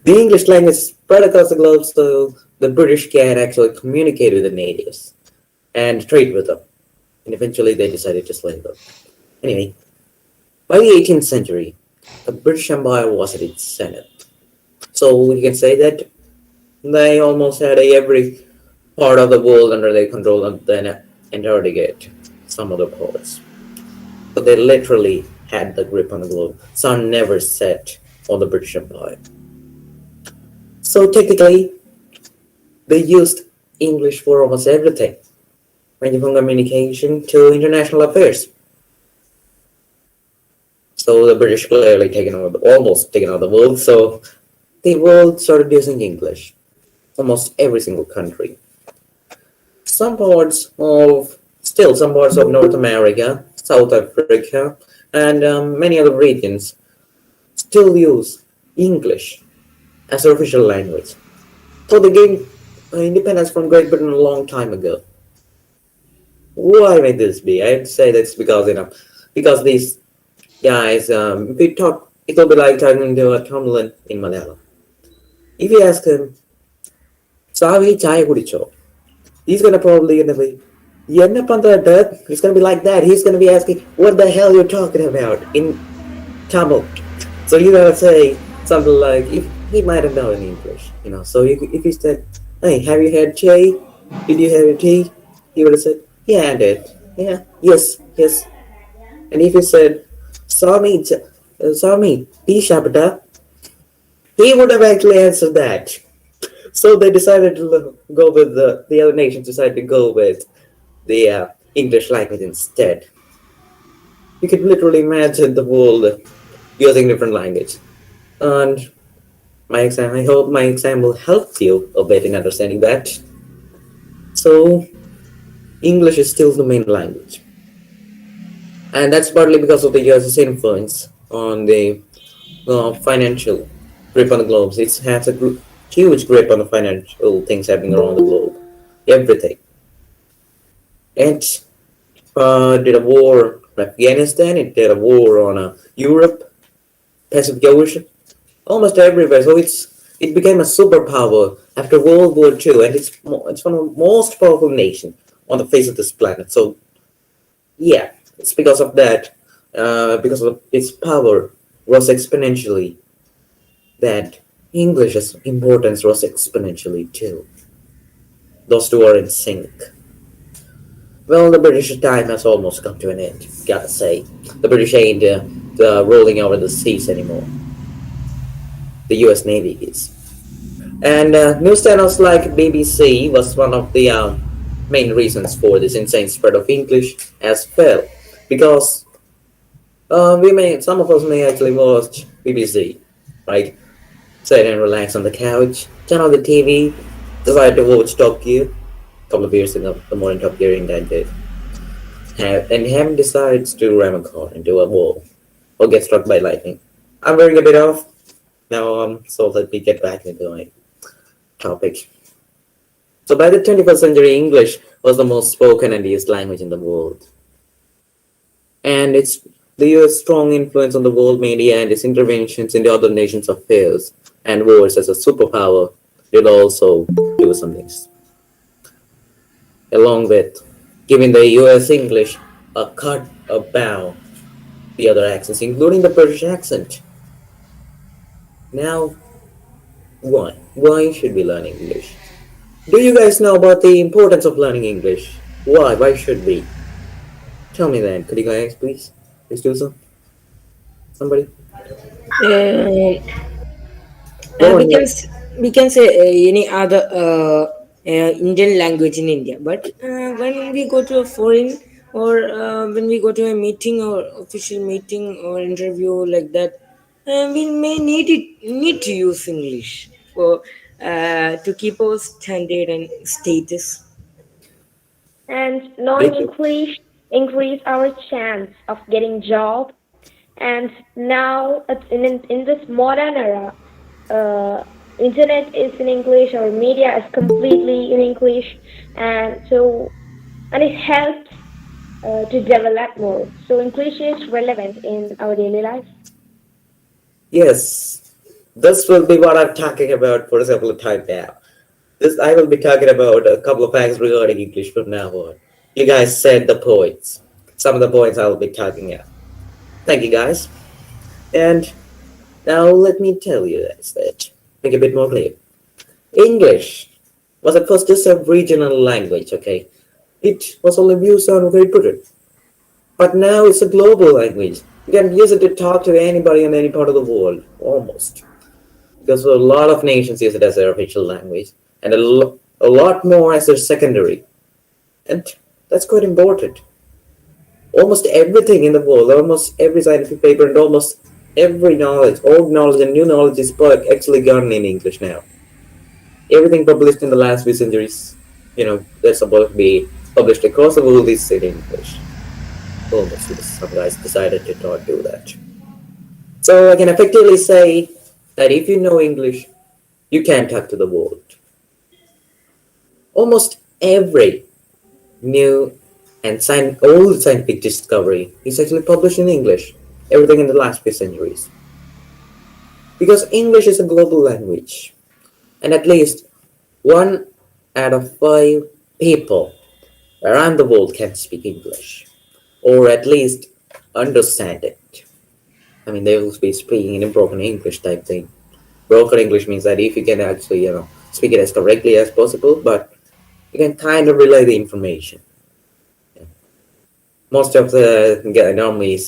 Speaker 12: The English language spread across the globe so the British can actually communicate with the natives and trade with them. And eventually they decided to slave them. Anyway, by the 18th century, the British Empire was at its zenith. So we can say that they almost had every part of the world under their control and then Antarctica, some other parts. But they literally had the grip on the globe. Sun never set on the British Empire. So technically, they used English for almost everything, ranging from communication to international affairs. So the British clearly almost taken over the world, so the world started using English. Almost every single country. Some parts of North America, South Africa, and many other regions still use English as their official language. So they gained independence from Great Britain a long time ago. Why may this be? I'd say that's because these guys, if we talk, it'll be like talking to a Tamil in Malayalam. If you ask him, Savi chai kudicho, he's probably gonna be, Yenna Panta, he's gonna be like that. He's gonna be asking, what the hell you're talking about in Tamil. So you gotta say something like, if he might have known in English, So if he said, hey, have you had tea? Did you have your tea? He would have said, yeah, I did. Yeah, yes. And if he said, Swami, tea shapata, he would have actually answered that. So they decided to go with the other nations decided to go with the English language instead. You could literally imagine the world using different language. And I hope my example helped you a bit in understanding that. So English is still the main language. And that's partly because of the US's influence on the financial grip on the globe. It has a huge grip on the financial things happening around the globe. Everything. It did a war on Afghanistan. It did a war on Europe, Pacific Ocean, almost everywhere. So it became a superpower after World War II, and it's one of the most powerful nations on the face of this planet. So, yeah, it's because of that, because of its power rose exponentially, that English's importance rose exponentially too. Those two are in sync. Well, the British time has almost come to an end, gotta say. The British ain't rolling over the seas anymore. The US Navy is. And news channels like BBC was one of the main reasons for this insane spread of English as well. Because some of us may actually watch BBC, right? Sit and relax on the couch, turn on the TV, decide to watch Top Gear. A couple of years ago, the morning Top Gear indicted. And Ham decides to ram a car into a wall or get struck by lightning. I'm wearing a bit off now, so let me get back into my topic. So by the 21st century, English was the most spoken and used language in the world. And it's the US strong influence on the world media and its interventions into other nations' affairs and wars as a superpower did also do some things. Along with giving the US English a cut, a bow, the other accents, including the British accent. Now, why? Why should we learn English? Do you guys know about the importance of learning English? Why? Why should we? Tell me that. Could you guys please do so? Somebody?
Speaker 8: Uh,
Speaker 12: Go on,
Speaker 8: we
Speaker 12: yeah.
Speaker 8: can we can say any other Indian language in India, but when we go to a foreign or when we go to a meeting or official meeting or interview like that, we may need to use English for to keep our standard and status.
Speaker 7: And knowing
Speaker 12: Very good.
Speaker 7: English increase our chance of getting job. And now in this modern era, internet is in English or media is completely in English, and so and it helps to develop more. So English is relevant in our daily life.
Speaker 12: Yes, this will be what I'm talking about for example time now. This I will be talking about a couple of facts regarding English from now on. You guys said the points. Some of the points I will be talking about. Thank you guys. And now let me tell you guys that make it a bit more clear. English was at first just a regional language, okay? It was only used on Great Britain. But now it's a global language. You can use it to talk to anybody in any part of the world, almost. Because a lot of nations use it as their official language, and a lot more as their secondary. And that's quite important. Almost everything in the world, almost every scientific paper, and almost every knowledge, old knowledge and new knowledge is actually gotten in English now. Everything published in the last few centuries, that's supposed to be published across the world is in English. Almost, because some guys decided to not do that. So I can effectively say that if you know English, you can talk to the world. Almost every new and old scientific discovery is actually published in English. Everything in the last few centuries. Because English is a global language. And at least 1 out of 5 people around the world can speak English. Or at least understand it. I mean, they will be speaking in a broken English type thing. Broken English means that if you can actually, speak it as correctly as possible, but you can kind of relay the information. Most of the normally,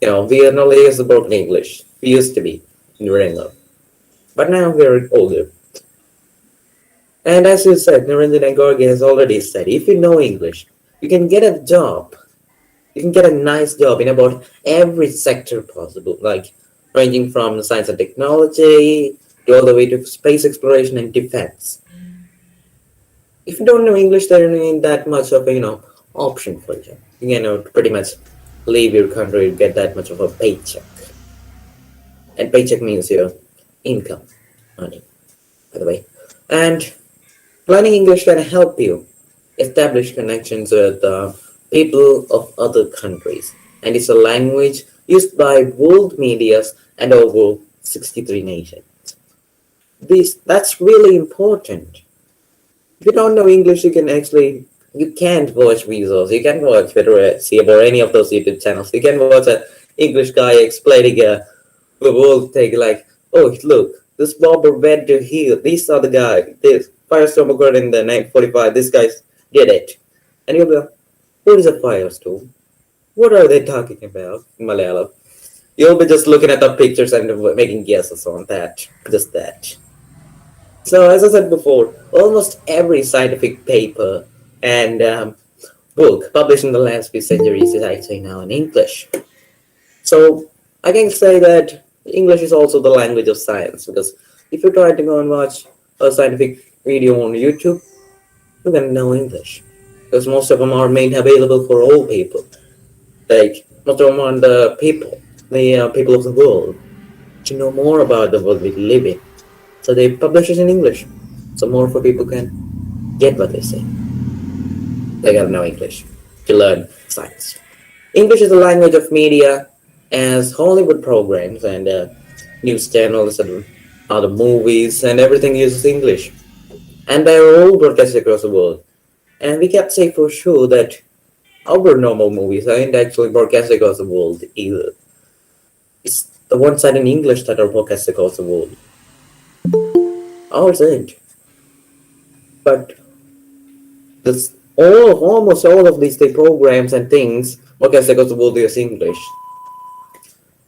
Speaker 12: we are normally use the broken English. We used to be in Rango, but now we're older. And as you said, Narendra and Gorgi has already said, if you know English, you can get a job. You can get a nice job in about every sector possible, like ranging from science and technology to all the way to space exploration and defense. If you don't know English, there ain't that much of a option for you. You can pretty much leave your country and get that much of a paycheck. And paycheck means your income, money, by the way. And learning English can help you establish connections with people of other countries. And it's a language used by world medias and over 63 nations. That's really important. If you don't know English, you can't watch videos. You can't watch see about any of those YouTube channels. You can watch an English guy explaining the world thing like, oh, look, this bomber went to here. These are the guys. This firestorm occurred in the 1945. This guy did it. And you'll be like, what is a firestorm? What are they talking about in Malayalam? You'll be just looking at the pictures and making guesses on that. Just that. So, as I said before, almost every scientific paper and book published in the last few centuries is actually now in English. So, I can say that English is also the language of science, because if you try to go and watch a scientific video on YouTube, you can know English, because most of them are made available for all people. Like, most of them are the people of the world, to know more about the world we live in. So they publish it in English, so more for people can Get what they say. They gotta know English to learn science. English is the language of media, as Hollywood programs and news channels and other movies and everything uses English. And they're all broadcast across the world. And we can't say for sure that our normal movies aren't actually broadcast across the world either. It's the ones that in English that are broadcast across the world. Ours ain't. But this almost all of these programs and things broadcast across the world use English.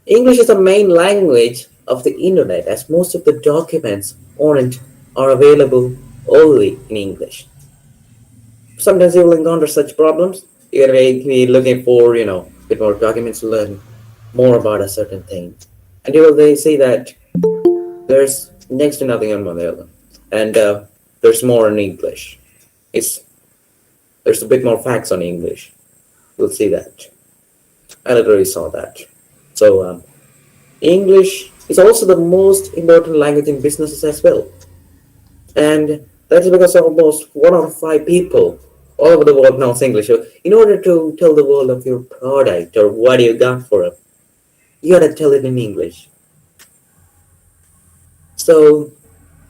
Speaker 12: English is the main language of the internet, as most of the documents on it are available only in English. Sometimes you will encounter such problems. You're gonna be looking for, a bit more documents to learn more about a certain thing. And you will they see that there's next to nothing on Malayalam. And there's more in English. It's There's a bit more facts on English. You'll see that. I literally saw that. So English is also the most important language in businesses as well. And that's because almost 1 out of 5 people all over the world knows English. So in order to tell the world of your product or what you got for it, you gotta tell it in English. So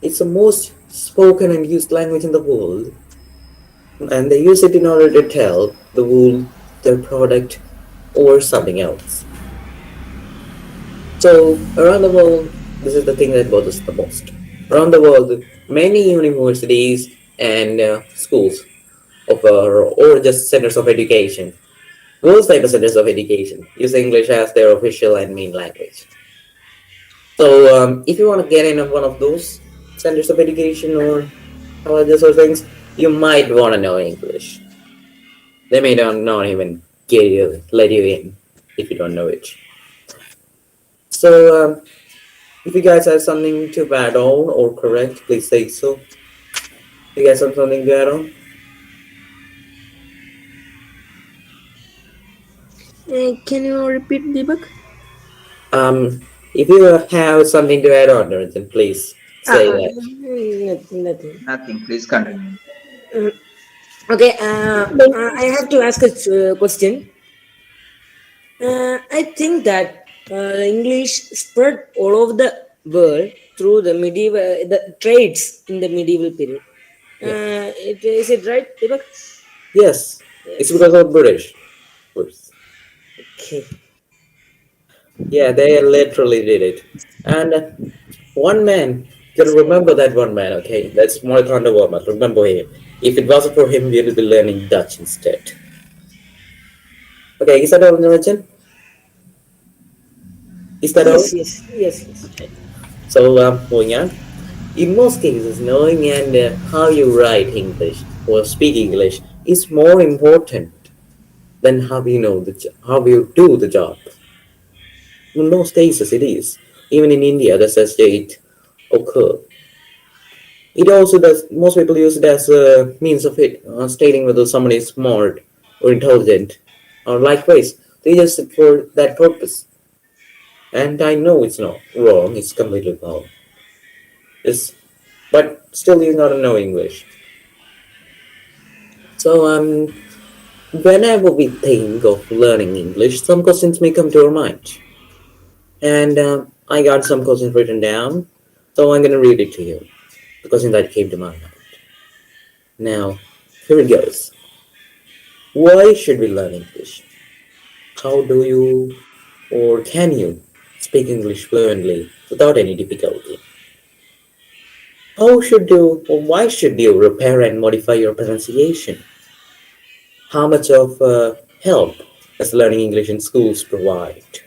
Speaker 12: it's the most spoken and used language in the world, and they use it in order to tell the world their product or something else. So around the world, this is the thing that bothers the most. Around the world, many universities and schools or just centers of education, those type of centers of education, use English as their official and main language. So if you want to get in one of those centers of education or colleges or things, you might want to know English. They may not even let you in if you don't know it. So if you guys have something to add on or correct, please say so. You guys have something to add on?
Speaker 8: Can you repeat, Deepak?
Speaker 12: If you have something to add on, then please say that.
Speaker 8: Nothing.
Speaker 13: Nothing. Please continue.
Speaker 8: Okay, I have to ask a question. I think that English spread all over the world through the the trades in the medieval period. Is it right, Deepak?
Speaker 12: Yes, it's
Speaker 8: Yes.
Speaker 12: because of British.
Speaker 8: Okay.
Speaker 12: Yeah, they literally did it. And one man, you gotta remember that one man, okay? That's Moikanda Warma. Remember him. If it wasn't for him, we would be learning Dutch instead. Okay, is that all, Niranjan? Is that all?
Speaker 8: Yes.
Speaker 12: So, moving on. In most cases, knowing and how you write English or speak English is more important than how you know how you do the job. In most cases, it is. Even in India, the such state occur. It also does. Most people use it as a means of stating whether someone is smart or intelligent, or likewise, they use it for that purpose. And I know it's not wrong; it's completely wrong. But still, you gotta know English. So whenever we think of learning English, some questions may come to our mind, and I got some questions written down, so I'm gonna read it to you. The question that came to my mind. Now, here it goes. Why should we learn English? How do you or can you speak English fluently without any difficulty? How should you or why should you repair and modify your pronunciation? How much of help does learning English in schools provide?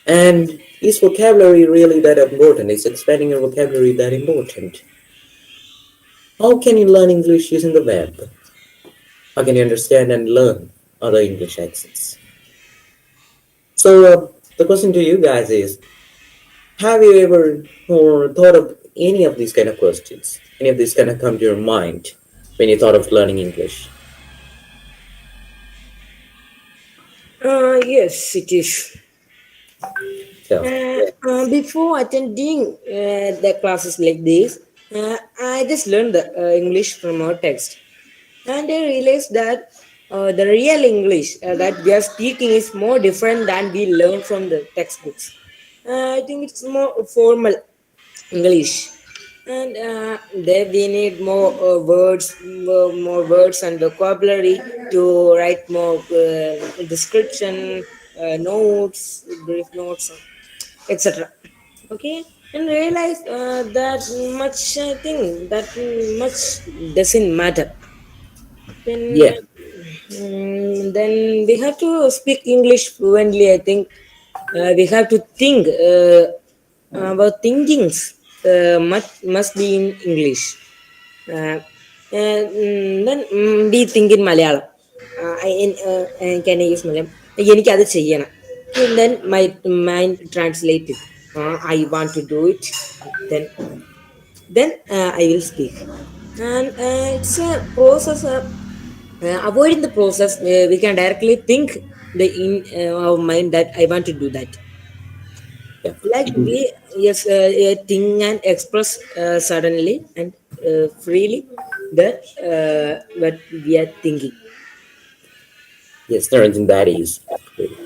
Speaker 12: And is vocabulary really that important? Is expanding your vocabulary that important? How can you learn English using the web? How can you understand and learn other English accents? So the question to you guys is, have you ever or thought of any of these kind of questions? Any of these kind of come to your mind when you thought of learning English?
Speaker 8: Yes, it is.
Speaker 12: So,
Speaker 8: Before attending the classes like this, I just learned the English from our text, and I realized that the real English that we are speaking is more different than we learn from the textbooks. I think it's more formal English, and there we need more words, more words and vocabulary to write more description, notes, brief notes, etc. Okay, and realize that much. I think that much doesn't matter. Then,
Speaker 12: Yeah,
Speaker 8: then we have to speak English fluently. I think we have to think our thinkings must be in English. Then we think in Malayalam. Can I use Malayalam? എനിക്കത് ചെയ്യണം. And then my mind translate it. I want to do it. Then I will speak. And it's a process. Avoiding the process, we can directly think the in our mind that I want to do that.
Speaker 12: yeah.
Speaker 8: Like we yes think and express suddenly and freely that what we are thinking.
Speaker 12: Yes, Narendran, that is great.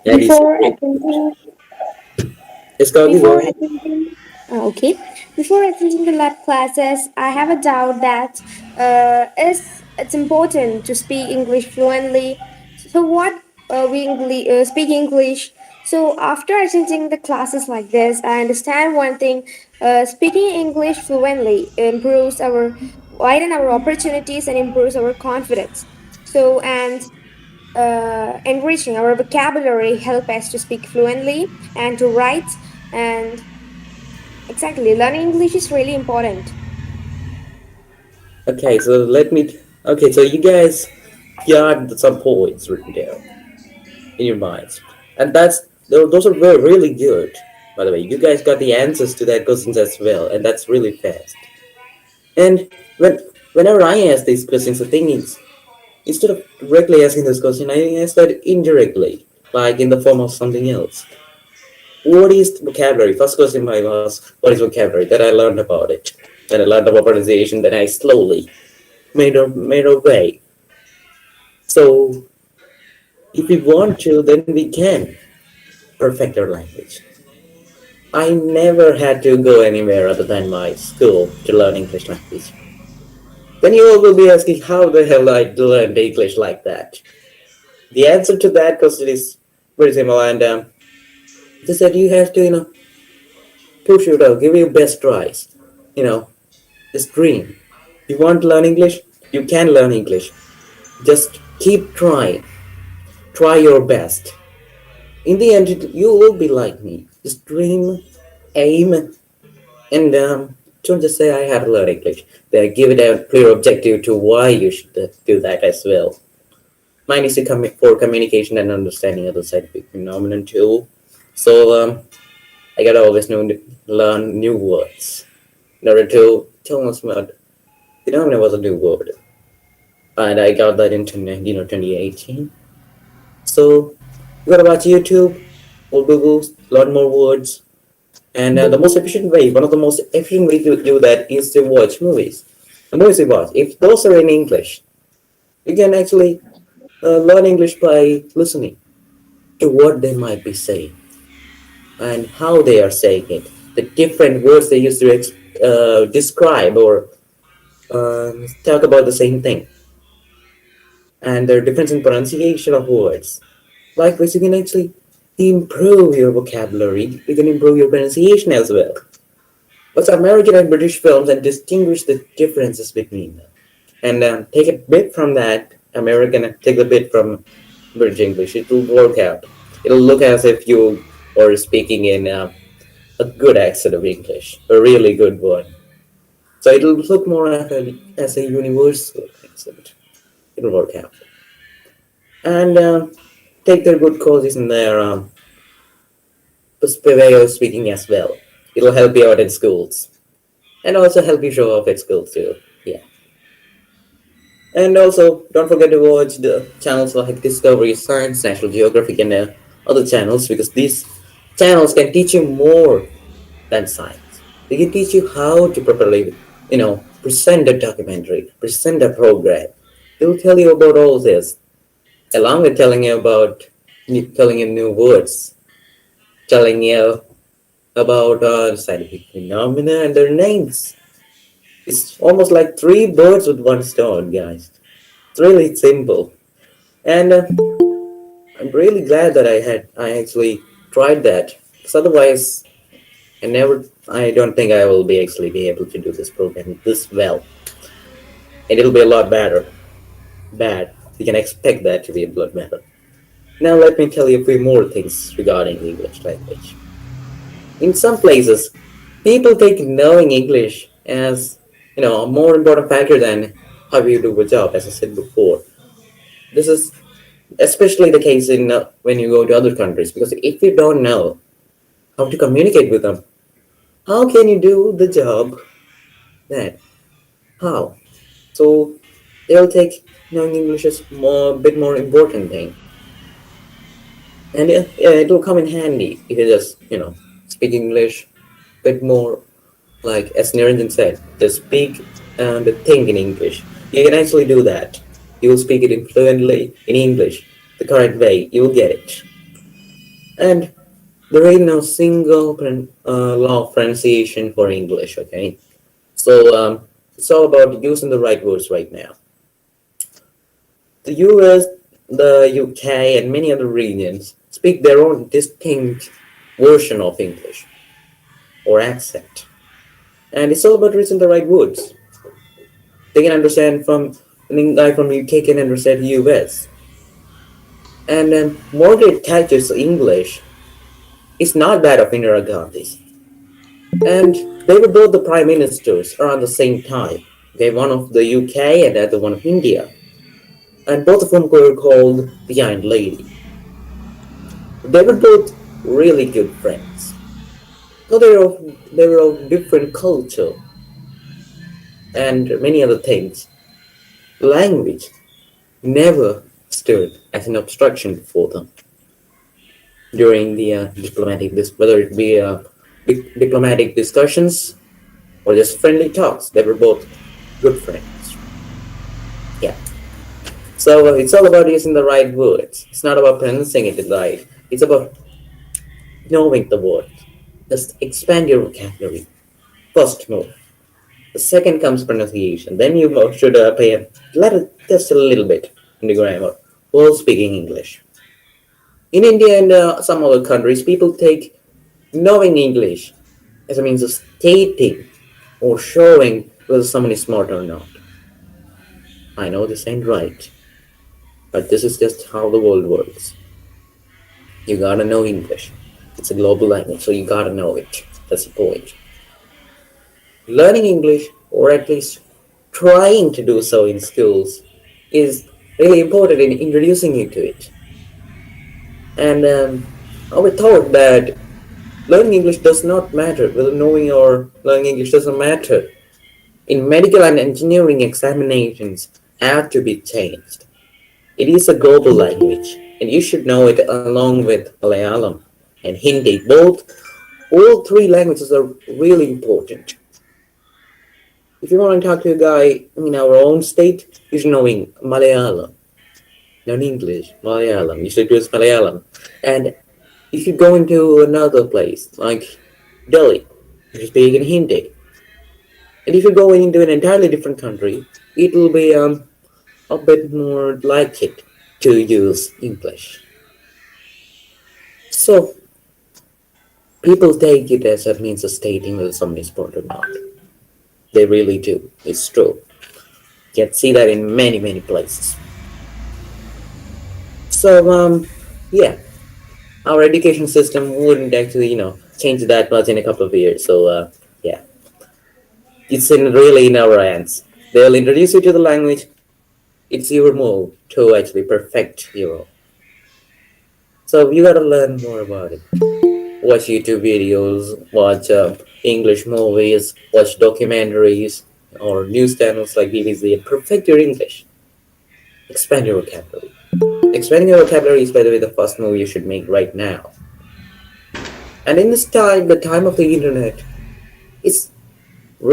Speaker 12: That is
Speaker 7: Before
Speaker 12: great.
Speaker 7: attending
Speaker 12: Yes, Gauri, go
Speaker 7: Before
Speaker 12: ahead.
Speaker 7: attending, okay. Before attending the lab classes, I have a doubt that is it's important to speak English fluently. So what speak English. So after attending the classes like this, I understand one thing: speaking English fluently improves our widen our opportunities and improves our confidence. So and enriching our vocabulary help us to speak fluently and to write and exactly learning English is really important.
Speaker 12: Okay, so let me. Okay, so you guys got some points written down in your minds, and those are really good. By the way, you guys got the answers to that questions as well, and that's really fast. And whenever I ask these questions, the thing is, instead of directly asking this question, I ask that indirectly, like in the form of something else. What is vocabulary? First question I was, what is vocabulary? Then I learned about it. Then I learned about pronunciation. Then I slowly made a way. So if we want to, then we can perfect our language. I never had to go anywhere other than my school to learn English language. Then you all will be asking, how the hell I learned English like that? The answer to that question is very simple, and just that you have to, push it out, give it your best tries. You know, just dream. You want to learn English? You can learn English. Just keep trying. Try your best. In the end, you will be like me. Just dream, aim, and don't just say I have to learn English. Then give it a clear objective to why you should do that as well. Mine is to for communication and understanding of the scientific phenomenon too. So I gotta always learn new words in order to tell us what phenomenon was a new word, and I got that in 2018. So you gotta watch YouTube or Google, learn more words, and the most efficient way, one of the most efficient way to do that is to watch movies. The movies you watch, if those are in English, you can actually learn English by listening to what they might be saying and how they are saying it, the different words they use to describe or talk about the same thing, and their difference in pronunciation of words. Likewise, you can actually improve your vocabulary, you can improve your pronunciation as well. Watch American and British films and distinguish the differences between them. And take a bit from that American and take a bit from British English. It will work out. It'll look as if you are speaking in a good accent of English, a really good one. So it'll look more as a universal accent. It'll work out. And take their good causes in their way of speaking as well. It'll help you out in schools. And also help you show off at schools too. Yeah. And also, don't forget to watch the channels like Discovery Science, National Geographic, and other channels because these channels can teach you more than science. They can teach you how to properly present a documentary, present a program. They'll tell you about all this, along with telling you new words, telling you about scientific phenomena and their names. It's almost like three birds with one stone, guys. It's really simple, and I'm really glad that I actually tried that. Because otherwise, I don't think I will be actually be able to do this program this well, and it'll be a lot better. Bad. You can expect that to be a lot better. Now let me tell you a few more things regarding the English language. In some places, people take knowing English as a more important factor than how you do a job, as I said before. This is especially the case in when you go to other countries, because if you don't know how to communicate with them, how can you do the job then? How? So they'll take knowing English as a bit more important thing, and it'll come in handy if you just speak English a bit more. Like as Niranjan said, just speak and think in English. You can actually do that. You will speak it fluently in English, the correct way. You will get it. And there ain't no single law of pronunciation for English. Okay, so it's all about using the right words right now. The US, the UK, and many other regions speak their own distinct version of English or accent. And it's all about using the right words. They can understand from a guy from UK can understand US. And Margaret Thatcher's English is not that of Indira Gandhi's. And they were both the prime ministers around the same time. Okay, one of the UK and the other one of India. And both of them were called the Iron Lady. They were both really good friends. So they were of different culture and many other things. Language never stood as an obstruction for them during the whether it be diplomatic discussions or just friendly talks. They were both good friends. Yeah. So it's all about using the right words. It's not about pronouncing it right. It's about knowing the word. Just expand your vocabulary. First, more. The second comes pronunciation. Then you should pay just a little bit in the grammar while speaking English. In India and some other countries, people take knowing English as a means of stating or showing whether someone is smart or not. I know this ain't right, but this is just how the world works. You gotta know English. It's a global language, so you gotta know it. That's the point. Learning English, or at least trying to do so in schools, is really important in introducing you to it. And I was taught that learning English does not matter, whether knowing or learning English doesn't matter. In medical and engineering examinations have to be changed. It is a global language, and you should know it along with Malayalam and Hindi. All three languages are really important. If you want to talk to a guy in our own state, you should know Malayalam, not English, Malayalam. You should use Malayalam. And if you go into another place, like Delhi, you should speak in Hindi. And if you're going into an entirely different country, it will be a bit more like it to use English. So, people take it as a means of stating whether somebody is smart or not. They really do. It's true. You can see that in many, many places. So, yeah, our education system wouldn't actually, change that much in a couple of years. So, yeah, it's really in our hands. They'll introduce you to the language. It's your move to actually perfect your own. So you gotta learn more about it. Watch YouTube videos, watch English movies, watch documentaries, or news channels like BBC, and perfect your English. Expand your vocabulary. Expanding your vocabulary is, by the way, the first move you should make right now. And in this time, the time of the internet, it's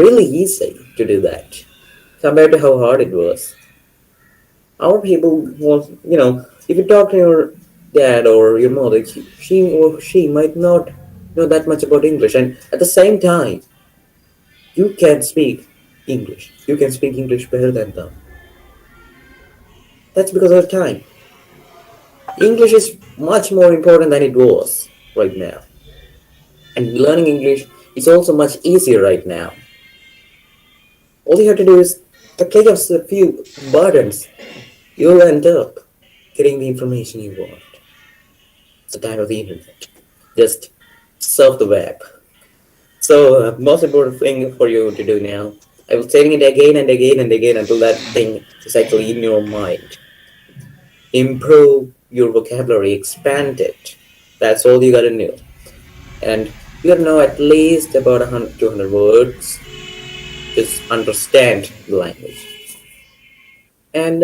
Speaker 12: really easy to do that compared to how hard it was. Our people was, if you talk to your dad or your mother, she might not know that much about English, and at the same time, you can speak English. You can speak English better than them. That's because of time. English is much more important than it was right now, and learning English is also much easier right now. All you have to do is to click of a few buttons, you'll end up getting the information you want. It's the time of the internet. Just surf the web. So, most important thing for you to do now, I will saying it again and again and again until that thing is actually in your mind. Improve your vocabulary, expand it. That's all you gotta know. And you gotta know at least about 100, 200 words. Just understand the language. And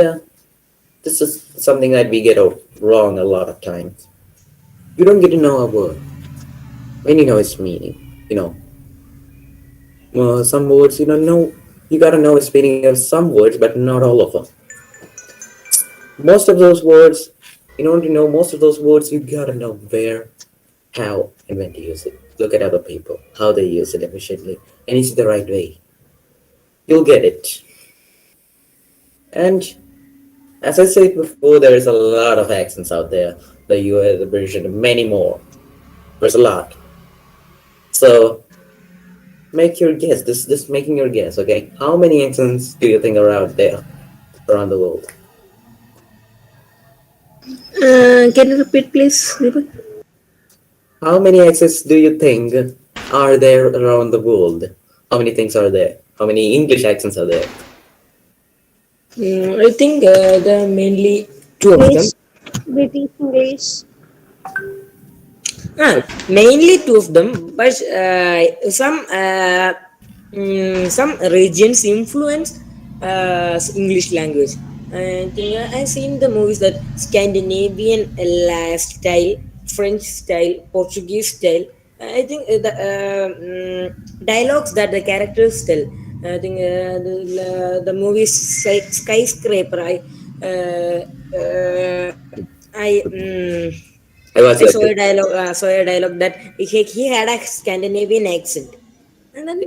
Speaker 12: this is something that we get wrong a lot of times. You don't get to know a word when you know its meaning. Some words you don't know. You gotta know its meaning of some words, but not all of them. Most of those words, in order to know most of those words, you gotta know where, how, and when to use it. Look at other people, how they use it efficiently, and is it the right way? You'll get it. And as I said before, there is a lot of accents out there. The US, the British, and many more. There's a lot. So make your guess. This making your guess, okay? How many accents do you think are out there around the world?
Speaker 8: Can you repeat, please, Deepak?
Speaker 12: How many accents do you think are there around the world? How many things are there? How many English accents are there?
Speaker 8: I think there are mainly two of them.
Speaker 11: English, British English.
Speaker 8: Mainly two of them, but some regions influence English language. I think I've seen the movies that Scandinavian style, French style, Portuguese style. I think dialogues that the characters tell. I think the movies like Skyscraper. I
Speaker 12: I
Speaker 8: I
Speaker 12: was
Speaker 8: saw
Speaker 12: like
Speaker 8: a
Speaker 12: it.
Speaker 8: dialogue that he had a Scandinavian accent, and then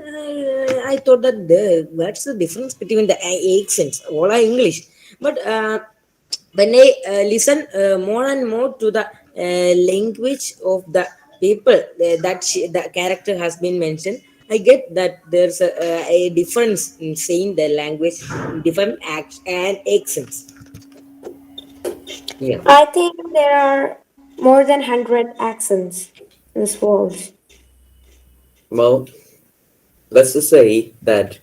Speaker 8: I thought that what's the difference between the accents? All are English, but when I listen more and more to the language of the people the character has been mentioned, I get that there's a difference in saying the language, different acts and accents.
Speaker 12: Yeah.
Speaker 7: I think there are more than 100 accents in this world.
Speaker 12: Well, let's just say that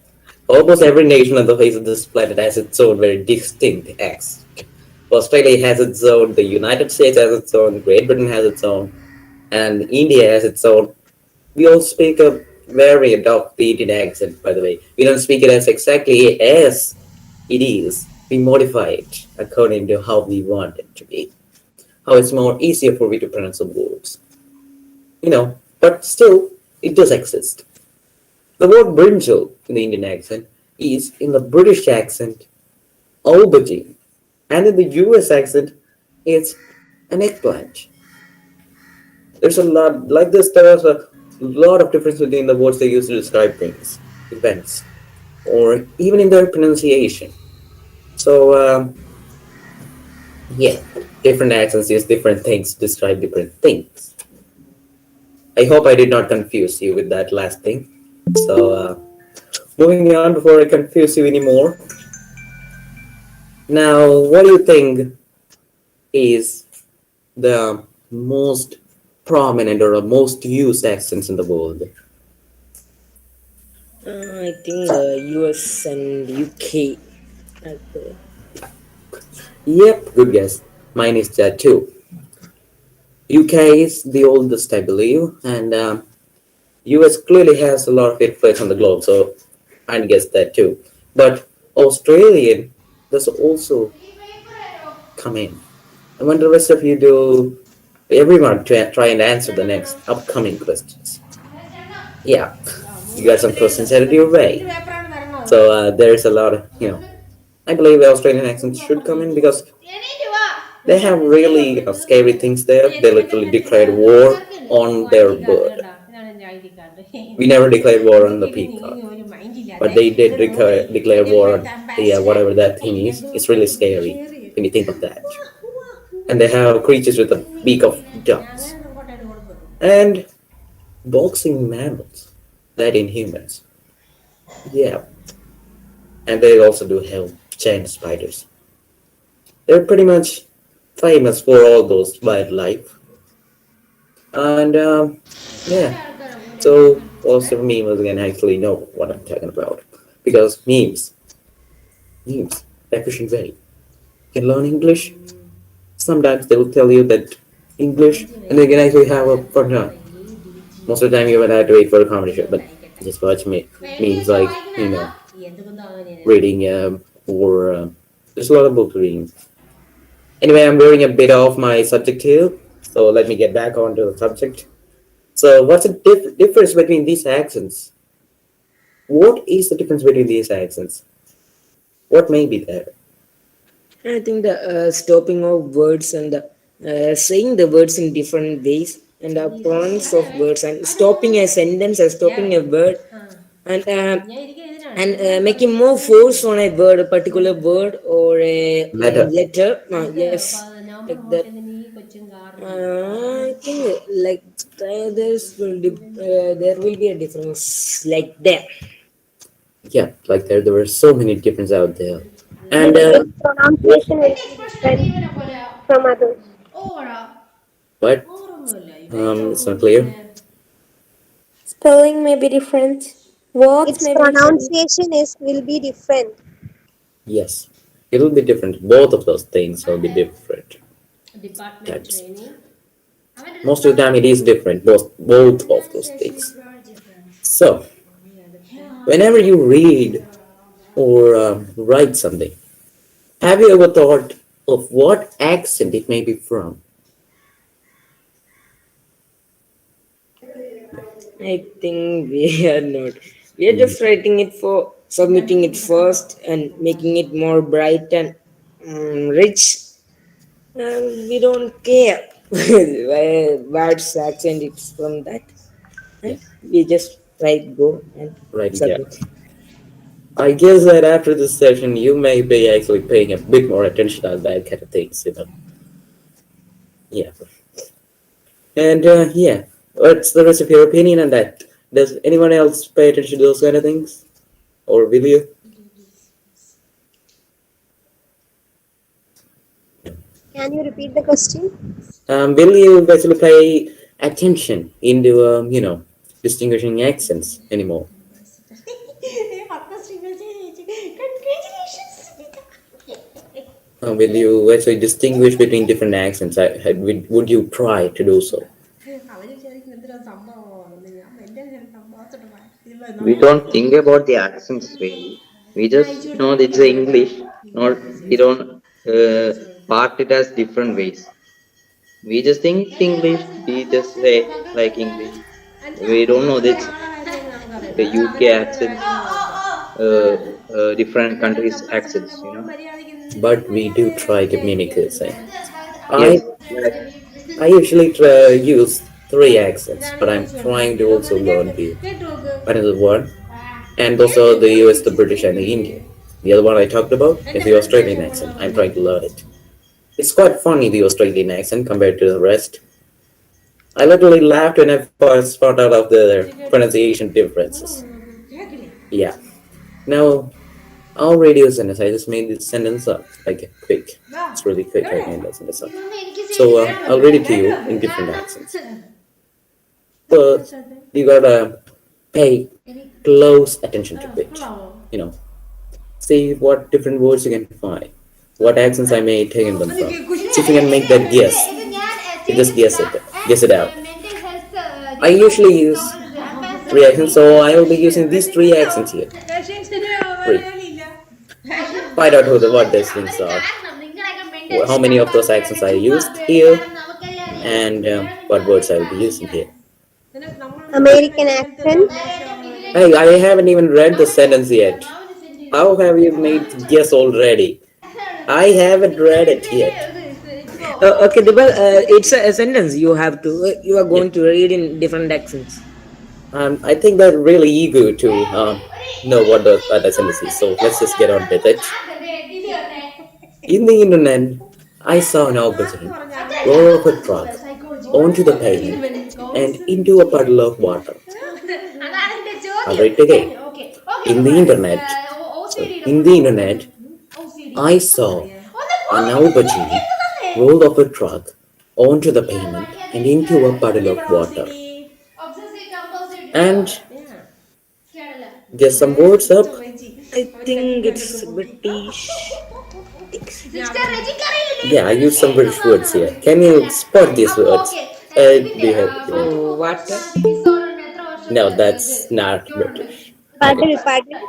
Speaker 12: almost every nation on the face of this planet has its own very distinct accent. Australia has its own, the United States has its own, Great Britain has its own, and India has its own. We all speak a variant of the Indian accent, by the way. We don't speak it as exactly as it is. We modify it according to how we want it to be. How it's more easier for me to pronounce some words. But still, it does exist. The word brinjal in the Indian accent is in the British accent aubergine, and in the US accent it's an eggplant. There's a lot like this. There's a lot of difference between the words they use to describe things, events, or even in their pronunciation. So yeah, different accents use different things to describe different things. I hope I did not confuse you with that last thing. So moving on before I confuse you anymore. Now, what do you think is the most prominent or the most used accents in the world?
Speaker 8: I think US and UK. are the-
Speaker 12: Yep, good guess. Mine is that too. UK is the oldest, I believe, and US clearly has a lot of influence on the globe, so I'd guess that too. But Australian does also come in. I want the rest of you to, everyone, to try and answer the next upcoming questions. Yeah, you got some questions headed your way. So there's a lot of, I believe Australian accents should come in because they have really scary things there. They literally declared war on their bird. We never declared war on the peacock, but they did declare war on whatever that thing is. It's really scary when you think of that. And they have creatures with a beak of ducks and boxing mammals, that in humans. Yeah, and they also do have giant spiders. They're pretty much famous for all those wildlife. And yeah, so most of memers can actually know what I'm talking about because memes, efficient way. You can learn English. Sometimes they will tell you that English, and they can actually have a fun time. Most of the time, you will have to wait for a comedy show, but just watch me memes like reading or there's a lot of book reading. Anyway, I'm veering a bit off my subject here, so let me get back onto the subject. So, what's the difference between these accents? What is the difference between these accents? What may be there?
Speaker 8: I think the stopping of words and the, saying the words in different ways and the pronouns of words and stopping a sentence or stopping a word and making more force on a word, a particular word or a
Speaker 12: Letter.
Speaker 8: letter. Yes, like that. I think like there will be a difference like that.
Speaker 12: Yeah, like there were so many differences out there. And
Speaker 11: Maybe its pronunciation will be different from others.
Speaker 12: what? It's not clear.
Speaker 7: Spelling may be different. Words
Speaker 11: Its
Speaker 7: may be different.
Speaker 11: pronunciation is will be different.
Speaker 12: Yes, it'll be different. Both of those things will be different. That's most of the time it is different. Both of those things. So, whenever you read or write something, have you ever thought of what accent it may be from?
Speaker 8: I think we are not. We are just writing it for submitting it first and making it more bright and rich. And we don't care what's accent it's from that.
Speaker 12: Yeah,
Speaker 8: And we just write go and
Speaker 12: write it down.
Speaker 8: submit.
Speaker 12: I guess that after this session, you may be actually paying a bit more attention on that kind of things. Yeah. And yeah, what's the rest of your opinion on that? Does anyone else pay attention to those kind of things? Or will you?
Speaker 11: Can you repeat the question?
Speaker 12: Will you actually pay attention into, distinguishing accents anymore? Will you actually distinguish between different accents? Would you try to do so?
Speaker 13: We don't think about the accents really. We just know it's a English. Not we don't part it as different ways. We just think it's English. We just say like English. We don't know that the UK accents, different countries' accents.
Speaker 12: But we do try to mimic it. I
Speaker 13: Yes, like
Speaker 12: I usually use three accents, but I'm trying to also learn the another one, and also the US, the British, and the Indian. The other one I talked about is the Australian accent. I'm trying to learn it. It's quite funny, the Australian accent compared to the rest. I literally laughed when I first found out of the pronunciation differences. Yeah. Now, all radio sentence, I just made this sentence up like quick. It's really quick. I made that sentence up. So I'll read it to you in different accents. But you gotta pay close attention to it. See what different words you can find, what accents I may take them from. See if you can make that guess. You just guess it out. I usually use three accents, so I will be using these three accents here. Three. Find out what these things are, how many of those accents I used here, and what words I will be using here.
Speaker 11: American accent,
Speaker 12: Hey, I haven't even read the sentence yet. How have you made guess already? I haven't read it yet.
Speaker 8: Okay, Deepak, it's a sentence. You have to. You are
Speaker 12: Yeah.
Speaker 8: going to read in different accents.
Speaker 12: I think they're really eager to know what the other sentence is. So let's just get on with it. In the internet, I saw an aubergine roll off a truck onto the pavement and into a puddle of water. I'll read it again. In the internet, in the internet, I saw an aubergine roll off a truck onto the pavement and into a puddle of water. And get some words up.
Speaker 8: I think it's British.
Speaker 12: Yeah, I use some British words here. Can you spot these words? Do you have any?
Speaker 8: Water.
Speaker 12: No, that's not British. Okay.
Speaker 11: Paddle, paddle.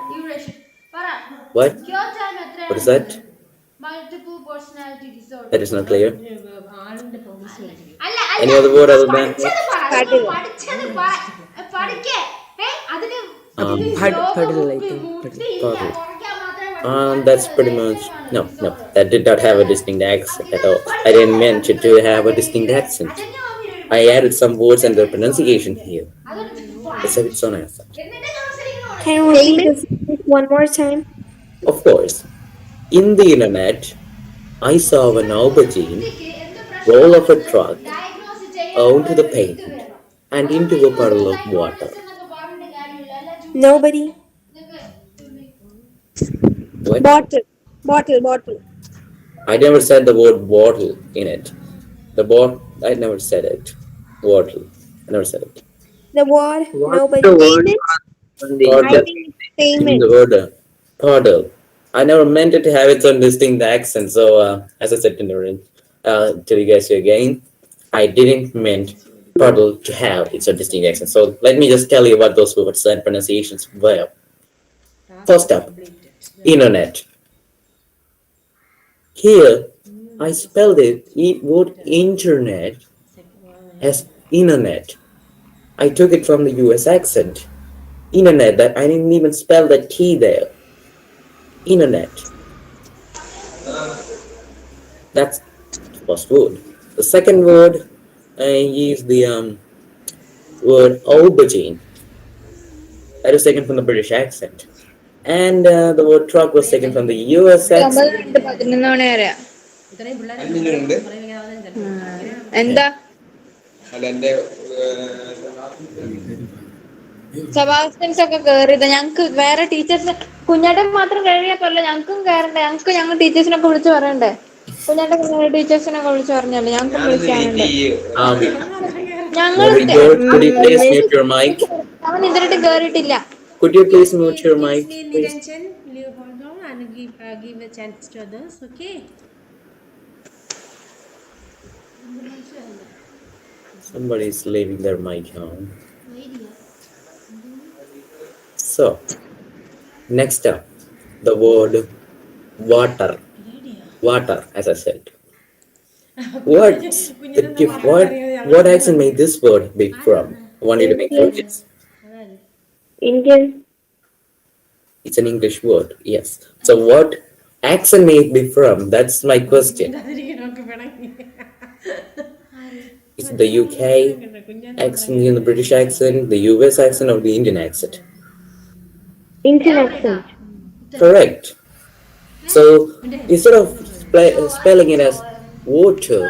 Speaker 12: What? What is that? That is not clear. Any other word other than that?
Speaker 11: Paddle.
Speaker 8: Puddle, I think. Puddle.
Speaker 12: Puddle. That's pretty much no, no. That did not have a distinct accent at all. I didn't mean to have a distinct accent. I added some words and their pronunciation here. Let's have its own accent.
Speaker 7: Can you repeat the sentence one more time?
Speaker 12: Of course, in the internet, I saw an aubergine roll off a truck onto the pavement and into a puddle of water.
Speaker 7: Nobody.
Speaker 12: What?
Speaker 11: Bottle. Bottle, bottle.
Speaker 12: I never said the word bottle in it. I never said it. Bottle. I never said it.
Speaker 7: The word
Speaker 9: What's
Speaker 7: nobody.
Speaker 9: the word
Speaker 11: Payment.
Speaker 9: on the
Speaker 11: I
Speaker 12: Puddle.
Speaker 11: think it's
Speaker 12: In
Speaker 11: payment.
Speaker 12: the word puddle. I never meant it to have its own distinct accent. So, as I said to Naren, to you guys again, I didn't meant puddle to have its own distinct accent. So, let me just tell you what those words and pronunciations were. First up, internet. Here, I spelled word internet as internet. I took it from the US accent. Internet, that I didn't even spell the T there. Internet. That's the first word. The second word, I used the word aubergine. That is taken from the British accent. And the word truck was taken from the US accent.
Speaker 14: എന്താ സബാസ്റ്റൻസ് ഒക്കെ കേറിയത് ഞങ്ങക്ക് വേറെ teachers കുഞ്ഞാട്ടൻ മാത്രം കയറിയാ പോലെ ഞങ്ങൾക്കും കയറണ്ടേ ഞങ്ങൾ ടീച്ചേഴ്സിനൊക്കെ വിളിച്ചു പറയണ്ടേ കുഞ്ഞാട്ടൻ ടീച്ചേഴ്സിനൊക്കെ വിളിച്ചു പറഞ്ഞല്ലേ ഞങ്ങൾക്കും വിളിക്കാനുണ്ട് ഞങ്ങളുണ്ട്
Speaker 12: Could you please mute your mic?
Speaker 14: അവൻ ഇതുവരെയായിട്ട് കേറിയിട്ടില്ല.
Speaker 12: Could you please mute your mic, please?
Speaker 15: Hold on and give a chance to others, okay?
Speaker 12: Somebody is leaving their mic on. So, next up, the word water. Water, as I said. What accent made this word be from? I want you to make sure it's
Speaker 7: Indian.
Speaker 12: It's an English word, yes. So what accent may it be from? That's my question. Is it the UK accent, the British accent, the US accent, or the Indian accent?
Speaker 7: Indian accent.
Speaker 12: Correct. So instead of spelling it as water,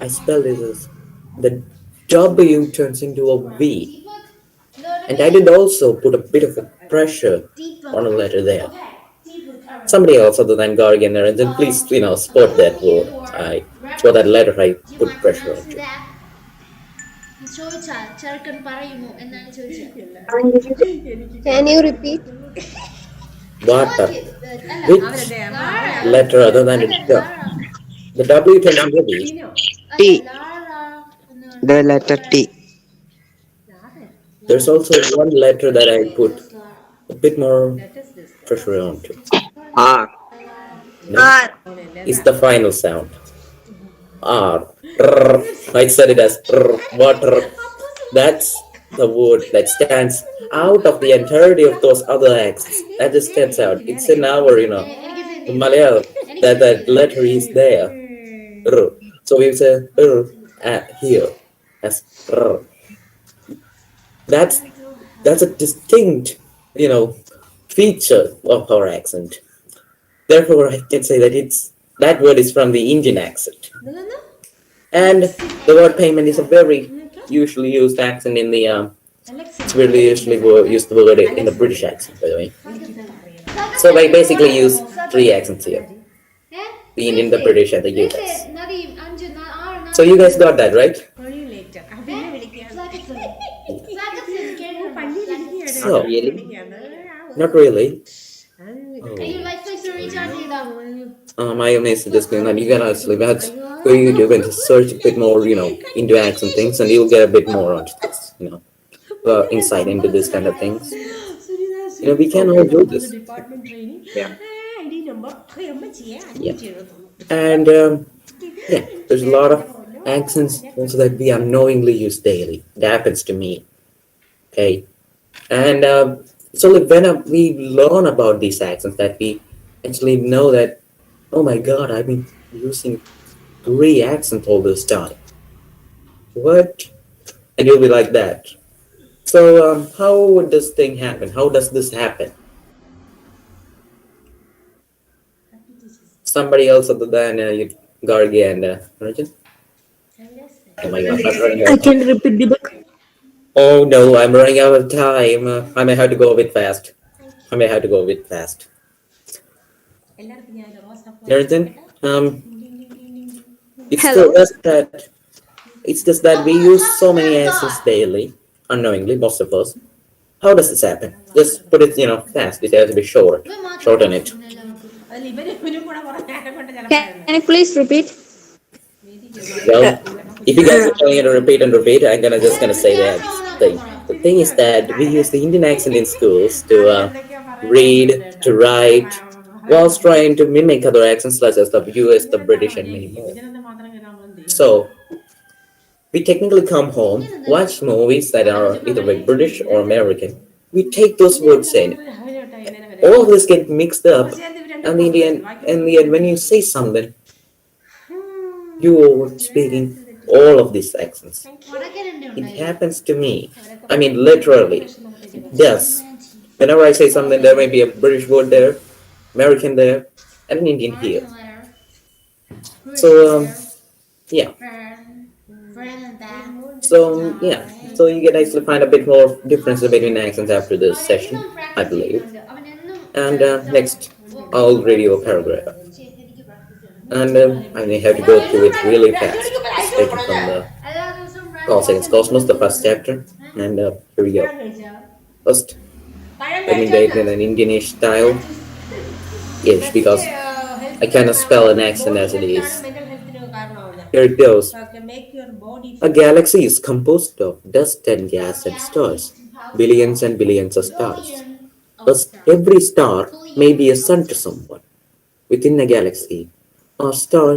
Speaker 12: I spelled it as the W turns into a V. And I did also put a bit of a pressure on a letter there. Somebody else other than Garg and Naranjan, please, spot that word. For that letter, I put pressure on it.
Speaker 11: Can you repeat?
Speaker 12: Water. Which letter other than it? The W turns into V.
Speaker 9: T. The letter T.
Speaker 12: There's also one letter that I put a bit more pressure onto.
Speaker 9: R.
Speaker 12: No, it's the final sound. R. I said it as water. That's the word that stands out of the entirety of those other accents. That just stands out. It's in our, Malayalam that letter is there. R. So we say at here as r. That's that's a distinct, you know, feature of our accent. Therefore, I can say that that word is from the Indian accent. And the word payment is a very usually used accent in the it's really usually used the word in the British accent, by the way. So I basically use three accents here: the Indian, the British, and the US. So you guys got that, right?
Speaker 13: Not
Speaker 12: So,
Speaker 13: really.
Speaker 12: not really. My own is just going that you can actually go to YouTube and just search a bit more, into accent things, and you'll get a bit more on this, insight into this kind of things. We can all
Speaker 13: Okay.
Speaker 12: do this.
Speaker 13: Yeah.
Speaker 12: Yeah. And yeah, there's a lot of accents also that we unknowingly use daily. It happens to me. Okay. And so like when we learn about these accents, that we actually know that, oh my God, I've been using three accents all this time. What? And you'll be like that. So how would this thing happen? How does this happen? Somebody else other than Gargi and Arjun? Oh my God, I'm running out
Speaker 8: I
Speaker 12: of time.
Speaker 8: can repeat Deepak.
Speaker 12: Oh no, I'm running out of time. I may have to go a bit fast. I may have to go a bit fast. Arjun, it's
Speaker 6: Hello.
Speaker 12: just that we use so many accents daily, unknowingly, most of us. How does this happen? Just put it, fast. It has to be short. Shorten it.
Speaker 14: Can you please repeat?
Speaker 12: Well, if you guys are telling it to repeat and repeat, I'm just gonna say that thing. The thing is that we use the Indian accent in schools to read, to write, whilst trying to mimic other accents such as the US, the British, and many more. So we technically come home, watch movies that are either by British or American. We take those words in. All of this get mixed up, and in the end, when you say something, you are speaking all of these accents. It happens to me. I mean, literally. Yes. Whenever I say something, there may be a British word there, American there, and an Indian here. So, yeah. So you can actually find a bit more difference between accents after this session, I believe. And next, I'll read you a paragraph. And I may have to go through it really fast. It's taken from the Call Seconds Cosmos, the first chapter. And here we go. First, let me write in an Indianish style. Ish, because I cannot spell an accent as it is. Here it goes. A galaxy is composed of dust and gas and stars, billions and billions of stars. But every star may be a sun to someone. Within a galaxy are stars